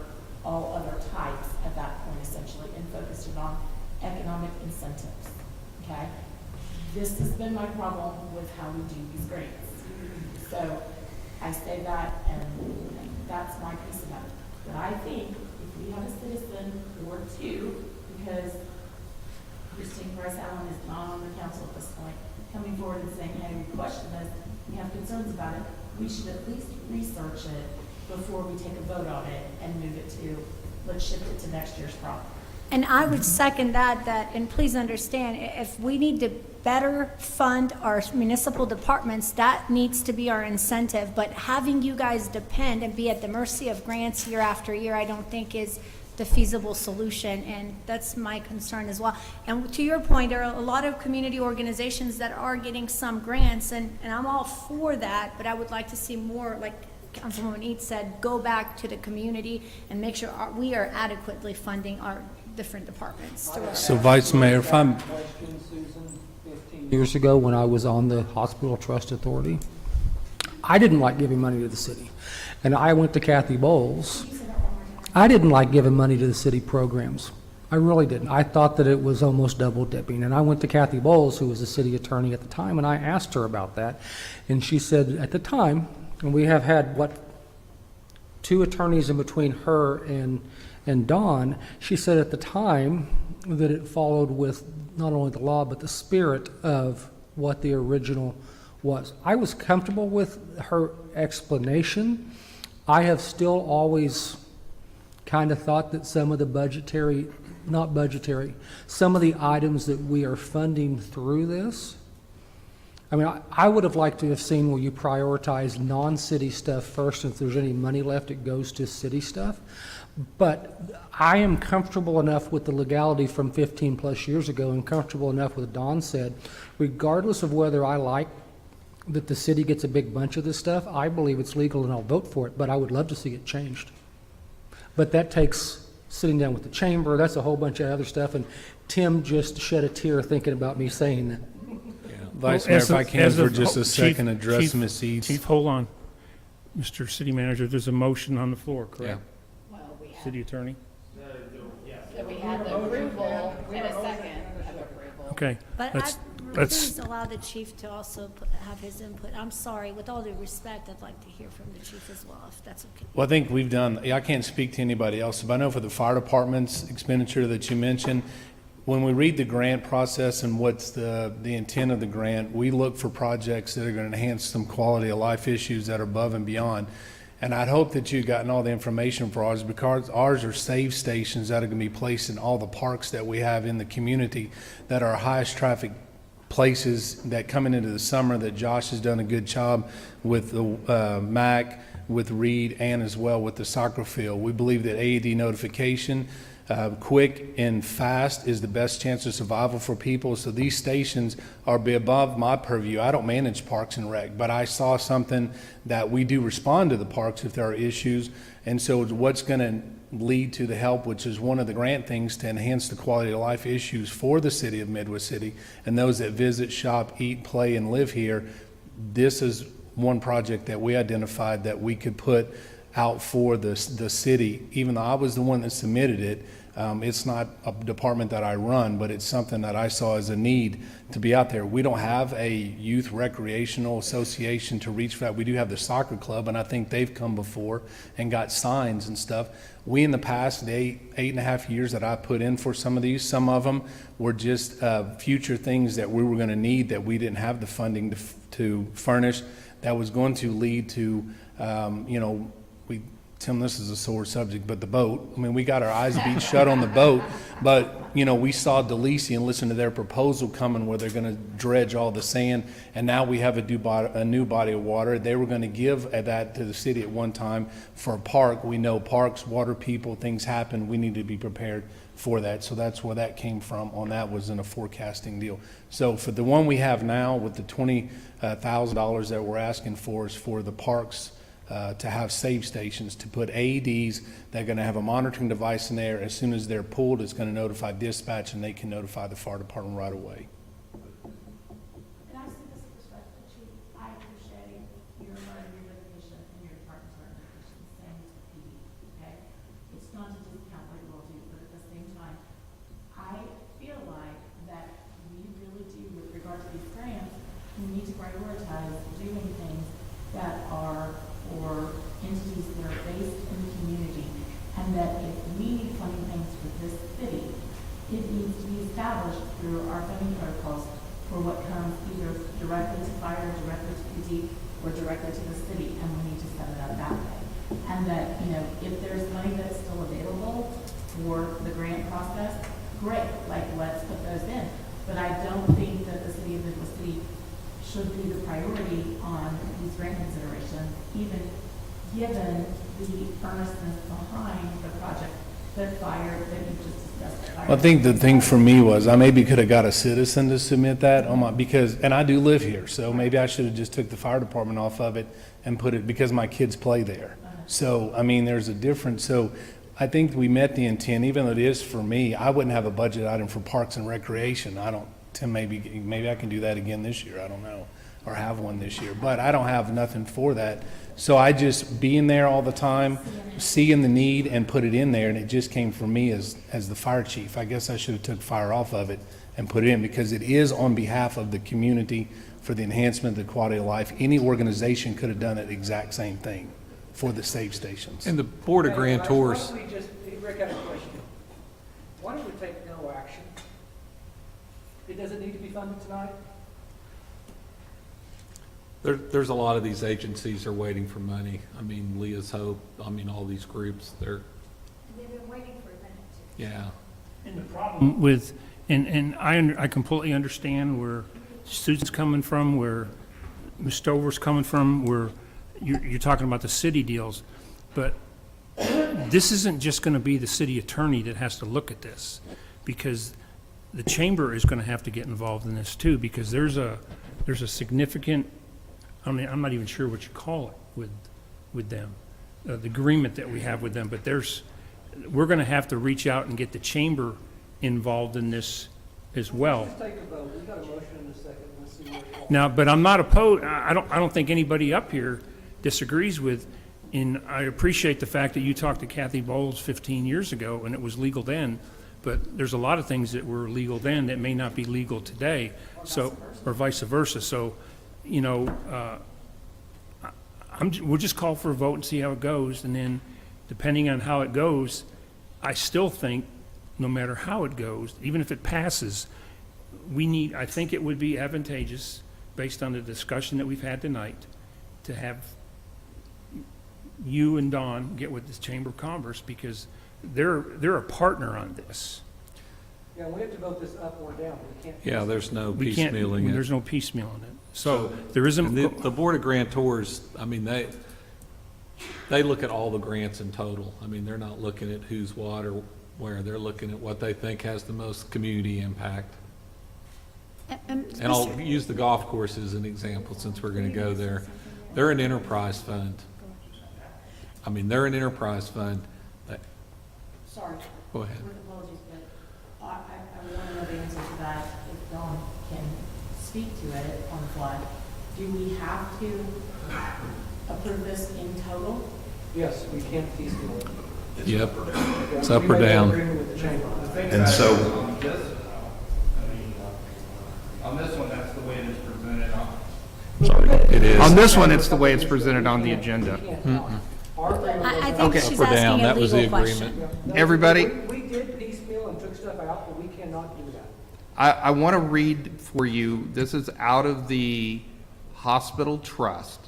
all other types at that point, essentially, and focused it on economic incentives, okay? This has been my problem with how we do these grants. So I say that, and that's my piece about it. But I think if we have a citizen or two, because Christine Price Allen is not on the council at this point, coming forward and saying, hey, we question this, we have concerns about it, we should at least research it before we take a vote on it and move it to, let's shift it to next year's problem. And I would second that, and please understand, if we need to better fund our municipal departments, that needs to be our incentive. But having you guys depend and be at the mercy of grants year after year, I don't think is the feasible solution, and that's my concern as well. And to your point, there are a lot of community organizations that are getting some grants, and I'm all for that, but I would like to see more, like Councilwoman Eads said, go back to the community and make sure we are adequately funding our different departments. So Vice Mayor, if I'm... Years ago, when I was on the Hospital Trust Authority, I didn't like giving money to the city. And I went to Kathy Bowles. I didn't like giving money to the city programs. I really didn't. I thought that it was almost double dipping. And I went to Kathy Bowles, who was the city attorney at the time, and I asked her about that. And she said at the time, and we have had, 2 attorneys in between her and Dawn, she said at the time that it followed with not only the law, but the spirit of what the original was. I was comfortable with her explanation. I have still always kind of thought that some of the some of the items that we are funding through this, I mean, I would have liked to have seen where you prioritize non-city stuff first, and if there's any money left, it goes to city stuff. But I am comfortable enough with the legality from 15 plus years ago, and comfortable enough with what Don said, regardless of whether I like that the city gets a big bunch of this stuff, I believe it's legal and I'll vote for it, but I would love to see it changed. But that takes sitting down with the chamber, that's a whole bunch of other stuff, and Tim just shed a tear thinking about me saying that. Vice Mayor, if I can for just a second address Ms. Eads. Chief, hold on. Mr. City Manager, there's a motion on the floor, correct? Well, we have, City Attorney? so we had the approval and a second of approval. Okay. But let's- please allow the chief to also have his input. I'm sorry, with all due respect, I'd like to hear from the chief as well, if that's okay. Well, I think we've done, I can't speak to anybody else, but I know for the fire department's expenditure that you mentioned, when we read the grant process and what's the intent of the grant, we look for projects that are going to enhance some quality of life issues that are above and beyond. And I'd hope that you've gotten all the information for ours, because ours are save stations that are going to be placed in all the parks that we have in the community that are highest traffic places that coming into the summer that Josh has done a good job with the MAC, with Reed, and as well with the soccer field. We believe that AED notification, quick and fast, is the best chance of survival for people. So these stations are be above my purview. I don't manage Parks and Rec, but I saw something that we do respond to the parks if there are issues. And so what's going to lead to the help, which is one of the grant things to enhance the quality of life issues for the city of Midwest City and those that visit, shop, eat, play, and live here. This is one project that we identified that we could put out for the city. Even though I was the one that submitted it, it's not a department that I run, but it's something that I saw as a need to be out there. We don't have a youth recreational association to reach for that. We do have the soccer club, and I think they've come before and got signs and stuff. We, in the past, the eight and a half years that I put in for some of these, some of them were just future things that we were going to need that we didn't have the funding to furnish. That was going to lead to, Tim, this is a sore subject, but the boat, I mean, we got our eyes beat shut on the boat, but, you know, we saw Delisi and listened to their proposal coming where they're gonna dredge all the sand, and now we have a new body of water. They were gonna give that to the city at one time for a park. We know parks, water people, things happen, we need to be prepared for that. So that's where that came from, on that was in a forecasting deal. So for the one we have now with the $20,000 that we're asking for is for the parks to have save stations, to put AEDs. They're going to have a monitoring device in there. As soon as they're pulled, it's going to notify dispatch, and they can notify the fire department right away. And I see this perspective, Chief. I appreciate your learning, your dedication, and your department's learning dedication, same as PD, okay? It's not to discount what you will do, but at the same time, I feel like that we really do, with regard to these grants, we need to prioritize doing things that are for entities that are based in the community, and that if we need funding things for this city, it needs to be established through our funding protocols for what comes either directly to fire, directly to PD, or directly to the city, and we need to set it up that way. And that, you know, if there's money that's still available for the grant process, great, like, let's put those in. But I don't think that the city of Midwest City should be the priority on these grant considerations, even given the earnestness behind the project that you just discussed. I think the thing for me was I maybe could have got a citizen to submit that on my, because, and I do live here, so maybe I should have just took the fire department off of it and put it, because my kids play there. So, I mean, there's a difference. So I think we met the intent, even though it is for me, I wouldn't have a budget item for parks and recreation. Tim, maybe I can do that again this year, I don't know, or have one this year, but I don't have nothing for that. So I just being there all the time, seeing the need and put it in there, and it just came from me as the fire chief. I guess I should have took fire off of it and put it in, because it is on behalf of the community for the enhancement of the quality of life. Any organization could have done it exact same thing for the save stations. And the Board of Grantors. Why don't we just, Rick, I have a question. Why don't we take no action? It doesn't need to be funded tonight? There's a lot of these agencies are waiting for money. I mean, Leah's Hope, I mean, all these groups, they've been waiting for a minute. yeah. And the problem with, and I completely understand where Susan's coming from, where Ms. Stover's coming from, where you're talking about the city deals, but this isn't just going to be the city attorney that has to look at this, because the chamber is going to have to get involved in this too, because there's a significant, I mean, I'm not even sure what you call it with them, the agreement that we have with them, but we're going to have to reach out and get the chamber involved in this as well. Let's take a vote. We've got a motion in a second. Let's see where it falls. Now, but I'm not opposed, I don't think anybody up here disagrees with, and I appreciate the fact that you talked to Kathy Bowles 15 years ago and it was legal then, but there's a lot of things that were legal then that may not be legal today, so, or vice versa. So, you know, we'll just call for a vote and see how it goes, and then depending on how it goes, I still think no matter how it goes, even if it passes, I think it would be advantageous, based on the discussion that we've had tonight, to have you and Don get with the Chamber of Commerce, because they're a partner on this. Yeah, we have to vote this up or down. We can't. Yeah, there's no We can't, piecemealing it. there's no piecemealing it. So there isn't. And the Board of Grantors, I mean, they look at all the grants in total. I mean, they're not looking at who's what or where. They're looking at what they think has the most community impact. And I'll use the golf course as an example, since we're going to go there. They're an enterprise fund. I mean, they're an enterprise fund. Sorry. Go ahead. With apologies, but I want to know the answer to that. If Dawn can speak to it on the fly, do we have to approve this in total? Yes, we can't piecemeal it. Yep. It's up or down. And so, On this one, that's the way it is presented on. It is. On this one, it's the way it's presented on the agenda. I think Okay. she's Up or down, asking a that was the legal agreement. question. Everybody, We did piecemeal and took stuff out, but we cannot do that. I want to read for you, this is out of the hospital trust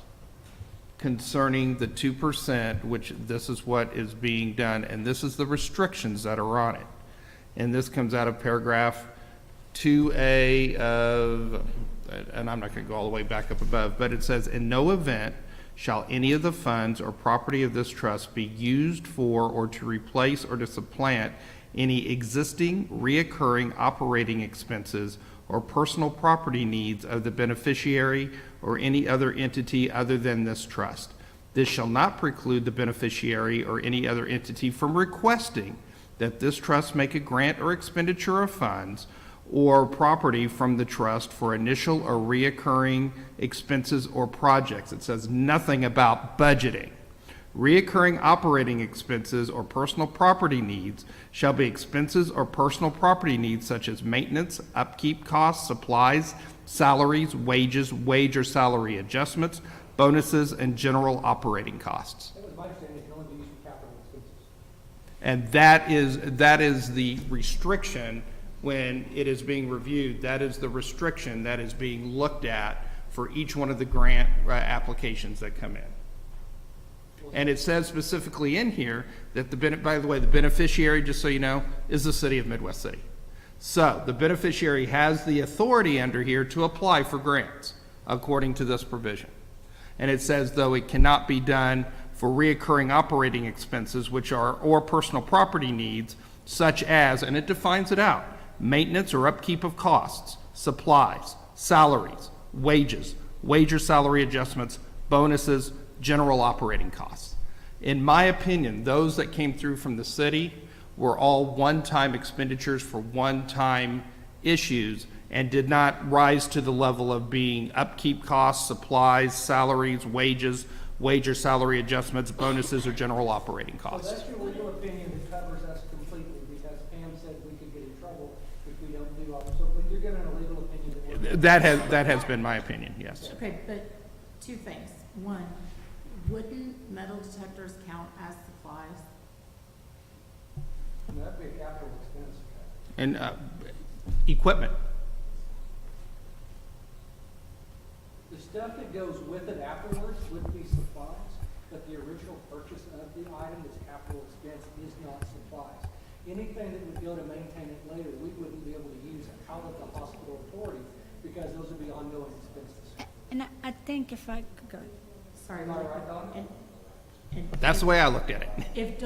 concerning the 2%, which this is what is being done, and this is the restrictions that are on it. And this comes out of paragraph 2A of, and I'm not going to go all the way back up above, but it says, in no event shall any of the funds or property of this trust be used for or to replace or to supplant any existing reoccurring operating expenses or personal property needs of the beneficiary or any other entity other than this trust. This shall not preclude the beneficiary or any other entity from requesting that this trust make a grant or expenditure of funds or property from the trust for initial or reoccurring expenses or projects. It says nothing about budgeting. Reoccurring operating expenses or personal property needs shall be expenses or personal property needs such as maintenance, upkeep costs, supplies, salaries, wages, wage or salary adjustments, bonuses, and general operating costs. That was my understanding, it can only be used for capital expenses. And that is the restriction when it is being reviewed. That is the restriction that is being looked at for each one of the grant applications that come in. And it says specifically in here that by the way, the beneficiary, just so you know, is the city of Midwest City. So the beneficiary has the authority under here to apply for grants according to this provision. And it says, though, it cannot be done for reoccurring operating expenses, which are, or personal property needs, such as, and it defines it out, maintenance or upkeep of costs, supplies, salaries, wages, wage or salary adjustments, bonuses, general operating costs. In my opinion, those that came through from the city were all one-time expenditures for one-time issues and did not rise to the level of being upkeep costs, supplies, salaries, wages, wage or salary adjustments, bonuses, or general operating costs. So that's your legal opinion that covers us completely, because Pam said we could get in trouble if we don't do all this. So, but you're giving a legal opinion That has been my opinion, yes. Okay, but two things. One, wouldn't metal detectors count as supplies? That'd be a capital expense. And equipment. The stuff that goes with it afterwards would be supplies, but the original purchase of the item that's capital expense is not supplies. Anything that would go to maintain it later, we wouldn't be able to use out of the hospital authority, because those would be ongoing expenses. And I think if I could go, sorry, Am I right, Don? and That's the way I looked at it. If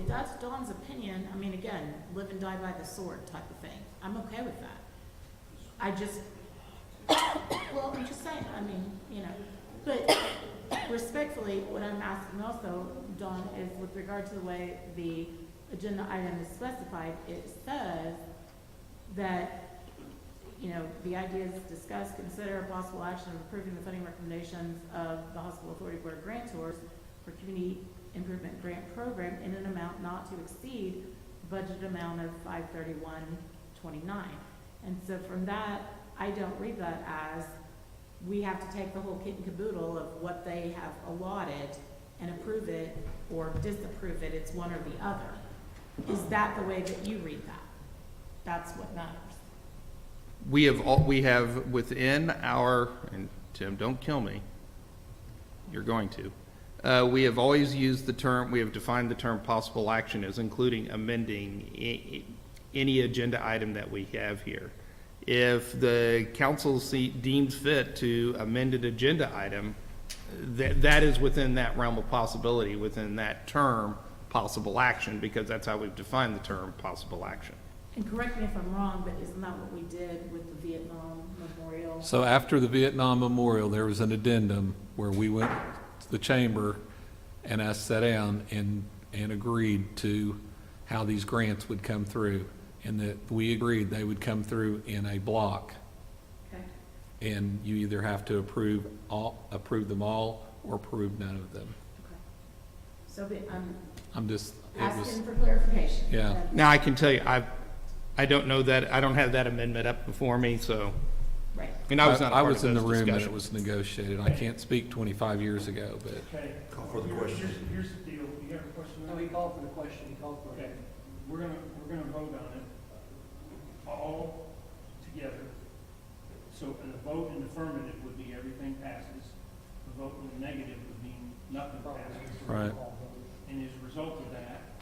that's Dawn's opinion, I mean, again, live and die by the sword type of thing, I'm okay with that. I just, well, I'm just saying, I mean, you know, but respectfully, what I'm asking also, Dawn, is with regard to the way the agenda item is specified, it says that, you know, the idea is discuss, consider a possible action of approving the funding recommendations of the Hospital Authority Board of Grantors for Community Improvement Grant Program in an amount not to exceed budget amount of $531.29. And so from that, I don't read that as we have to take the whole kit and caboodle of what they have allotted and approve it or disapprove it. It's one or the other. Is that the way that you read that? That's what matters. We have within our, and Tim, don't kill me, you're going to. We have always used the term, we have defined the term possible action as including amending any agenda item that we have here. If the council deems fit to amend an agenda item, that is within that realm of possibility, within that term, possible action, because that's how we've defined the term possible action. And correct me if I'm wrong, but isn't that what we did with the Vietnam Memorial? So after the Vietnam Memorial, there was an addendum where we went to the chamber and I sat down and agreed to how these grants would come through, and that we agreed they would come through in a block. Okay. And you either have to approve them all or approve none of them. Okay. So I'm just, asking for clarification. Yeah. Now, I can tell you, I don't know that, I don't have that amendment up before me, so. Right. And I was not a I part was of in the those room when it discussions. was negotiated. I can't speak 25 years ago, but. Okay. Call for the question. Here's the deal. You have a question? No, he called for the question, he called for Okay, it. we're gonna vote on it, all together. So a vote in affirmative would be everything passes. A a vote in the negative would mean nothing passes. Right. And as a result of that,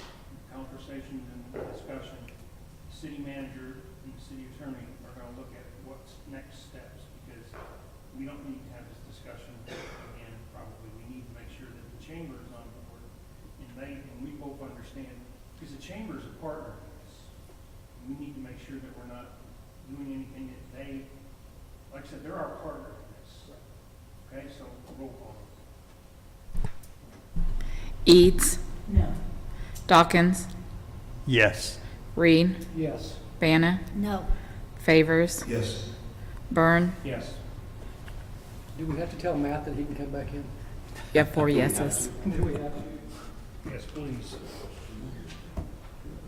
conversation and discussion, the city manager and the city attorney are gonna look at what's next steps, because we don't need to have this discussion again, probably. We need to make sure that the chamber is on board, and we both understand, because the chamber is a partner in this. We need to make sure that we're not doing anything that they, like I said, they're our partner in this. Okay, so roll call. Eads, No. Dawkins, Yes. Yes. Reed, Banna, No. Favors, Yes. Byrne. Yes. Do we have to tell Matt that he can come back in? You have 4 yeses. Do we have to? Yes, please.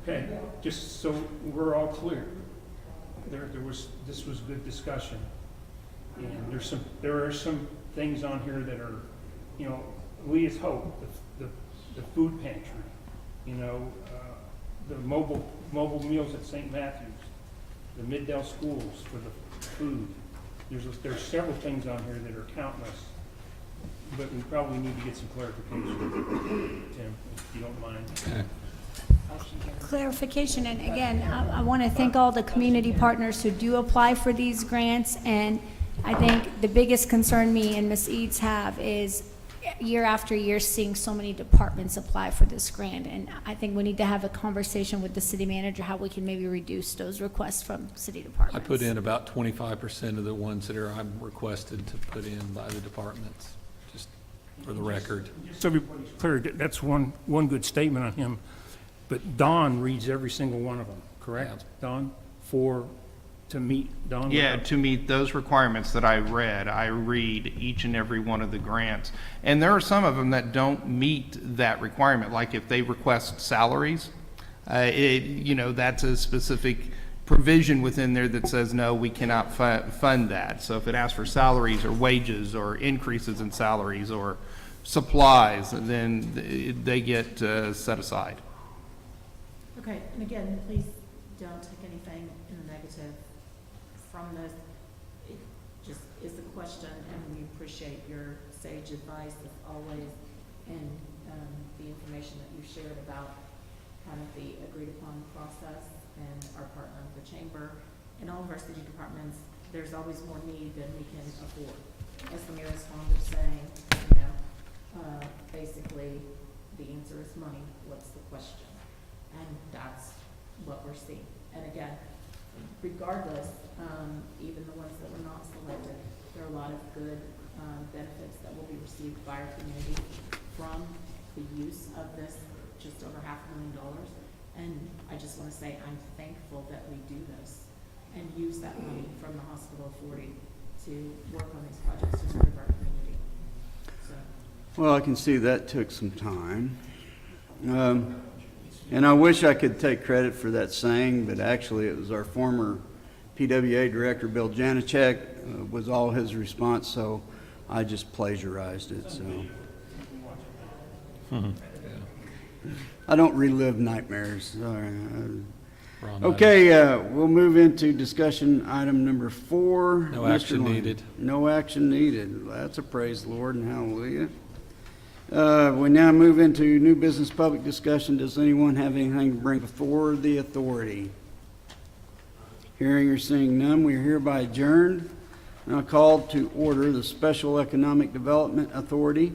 Okay, just so we're all clear, this was good discussion. And there are some things on here that are, you know, we as Hope, the food pantry, you know, the mobile meals at St. Matthews, the Middale schools for the food. There's several things on here that are countless, but we probably need to get some clarification, Tim, if you don't mind. Clarification, and again, I want to thank all the community partners who do apply for these grants, and I think the biggest concern me and Ms. Eads have is year after year seeing so many departments apply for this grant, and I think we need to have a conversation with the city manager how we can maybe reduce those requests from city I departments. put in about 25% of the ones that I'm requested to put in by the departments, just for the record. So everybody's clear, that's one good statement on him, but Don reads every single one of them, correct? Don, to meet, Don? Yeah, to meet those requirements that I read, I read each and every one of the grants. And there are some of them that don't meet that requirement, like if they request salaries, that's a specific provision within there that says, no, we cannot fund that. So if it asks for salaries or wages or increases in salaries or supplies, then they get set aside. Okay, and again, please don't take anything in the negative from this. It just is a question, and we appreciate your sage advice as always, and the information that you shared about kind of the agreed upon process and our partner, the chamber, and all of our city departments. There's always more need than we can afford. As the mayor is fond of saying, basically, the answer is money. What's the question? And that's what we're seeing. And again, regardless, even the ones that were not selected, there are a lot of good benefits that will be received by our community from the use of this just over $500,000. And I just want to say I'm thankful that we do this and use that money from the hospital authority to work on these projects to improve our community. So. Well, I can see that took some time. And I wish I could take credit for that saying, but actually it was our former PWA director, Bill Janacek, was all his response, so I just plagiarized it, so. I don't relive nightmares. Okay, we'll move into discussion item number 4. No Mr. action Lane. needed. No action needed. That's a praise the Lord and hallelujah. We now move into new business public discussion. Does anyone have anything to bring before the authority? Hearing or seeing none, we are hereby adjourned. Now called to order the Special Economic Development Authority.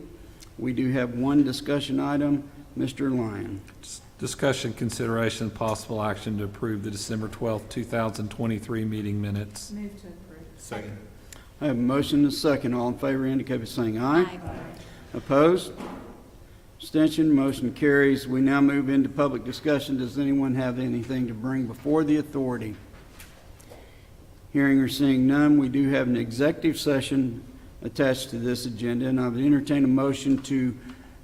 We do have one discussion item. Mr. Lyon. Discussion, consideration, and possible action to approve the December 12th, 2023 meeting minutes. Move to approve. Second. I have a motion and a second. All in favor indicate by saying aye. Opposed? Abstention? Motion carries. We now move into public discussion. Does anyone have anything to bring before the authority? Hearing or seeing none, we do have an executive session attached to this agenda, and I would entertain a motion to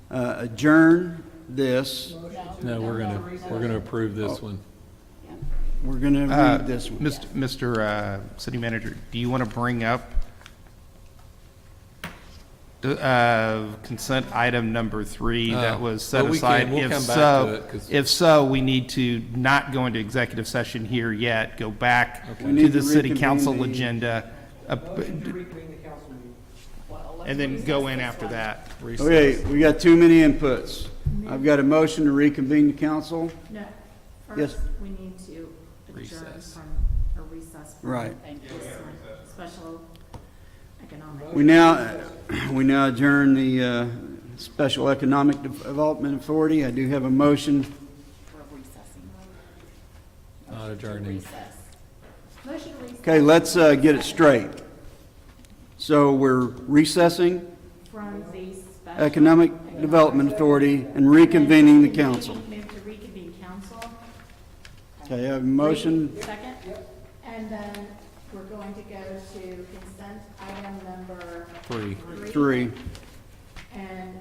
adjourn this. No, we're gonna approve this one. We're going to read this one. Mr. City Manager, do you want to bring up consent item number 3 that was set well, aside? we'll come back to it, 'cause- If so, we need to not go into executive session here yet, go back We need to the to city reconvene council the- agenda. and then go in after that. Okay, we got too many inputs. I've got a motion to reconvene the council. No, Yes. first, we need to adjourn from, or recess from. Right. this special economic. We now adjourn the Special Economic Development Authority. I do have a motion. Not adjourning. Motion to recess. Okay, let's get it straight. So we're recessing From the special. Economic Development Authority and reconvening the council. Move to reconvene council. Okay, I have a motion. Second? And then we're going to go to consent item number. Three. And,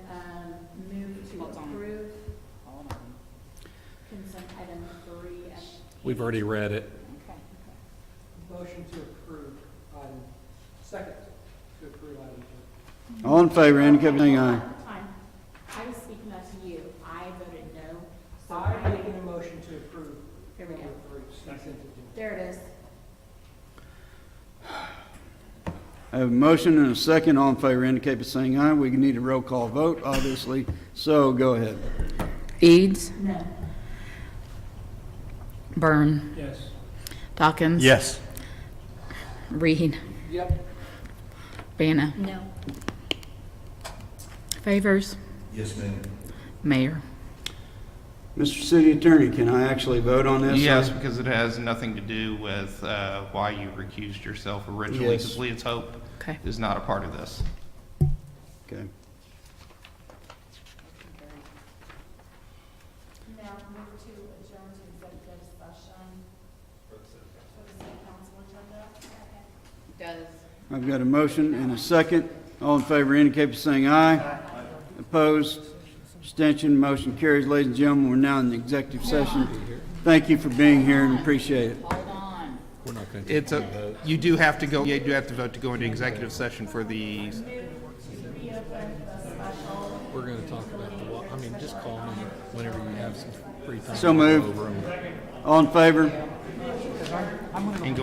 move to approve. Consent item 3. We've already read it. Motion to approve item, second to approve item 2. All in favor, indicate by saying aye. Time. I was speaking that to you. I voted no. So I'm making a motion to approve. Here we go. number 3, consent agenda. There it is. I have a motion and a second. All in favor, indicate by saying aye. We need a roll call vote, obviously. So go ahead. Eads, No. Byrne, Yes. Dawkins. Yes. Reed, Yep. Banna, No. Favors, Yes, ma'am. Mayor. Mr. City Attorney, can I actually vote on this? Yes, because it has nothing to do with why you recused yourself originally, Yes. because Leah's Hope Okay. is not a part of this. Okay. Now move to adjourn to executive session for the city council agenda. Does. I've got a motion and a second. All in favor indicate by saying aye. Opposed? Abstention? Motion carries. Ladies and gentlemen, we're now in the executive session. Thank you for being here and appreciate it. We're not going It's a, you do have to go, you do have to vote to go into executive session for the, We're going to talk about the, I mean, just call me whenever you have some free time. So moved. Over 'em. All in favor?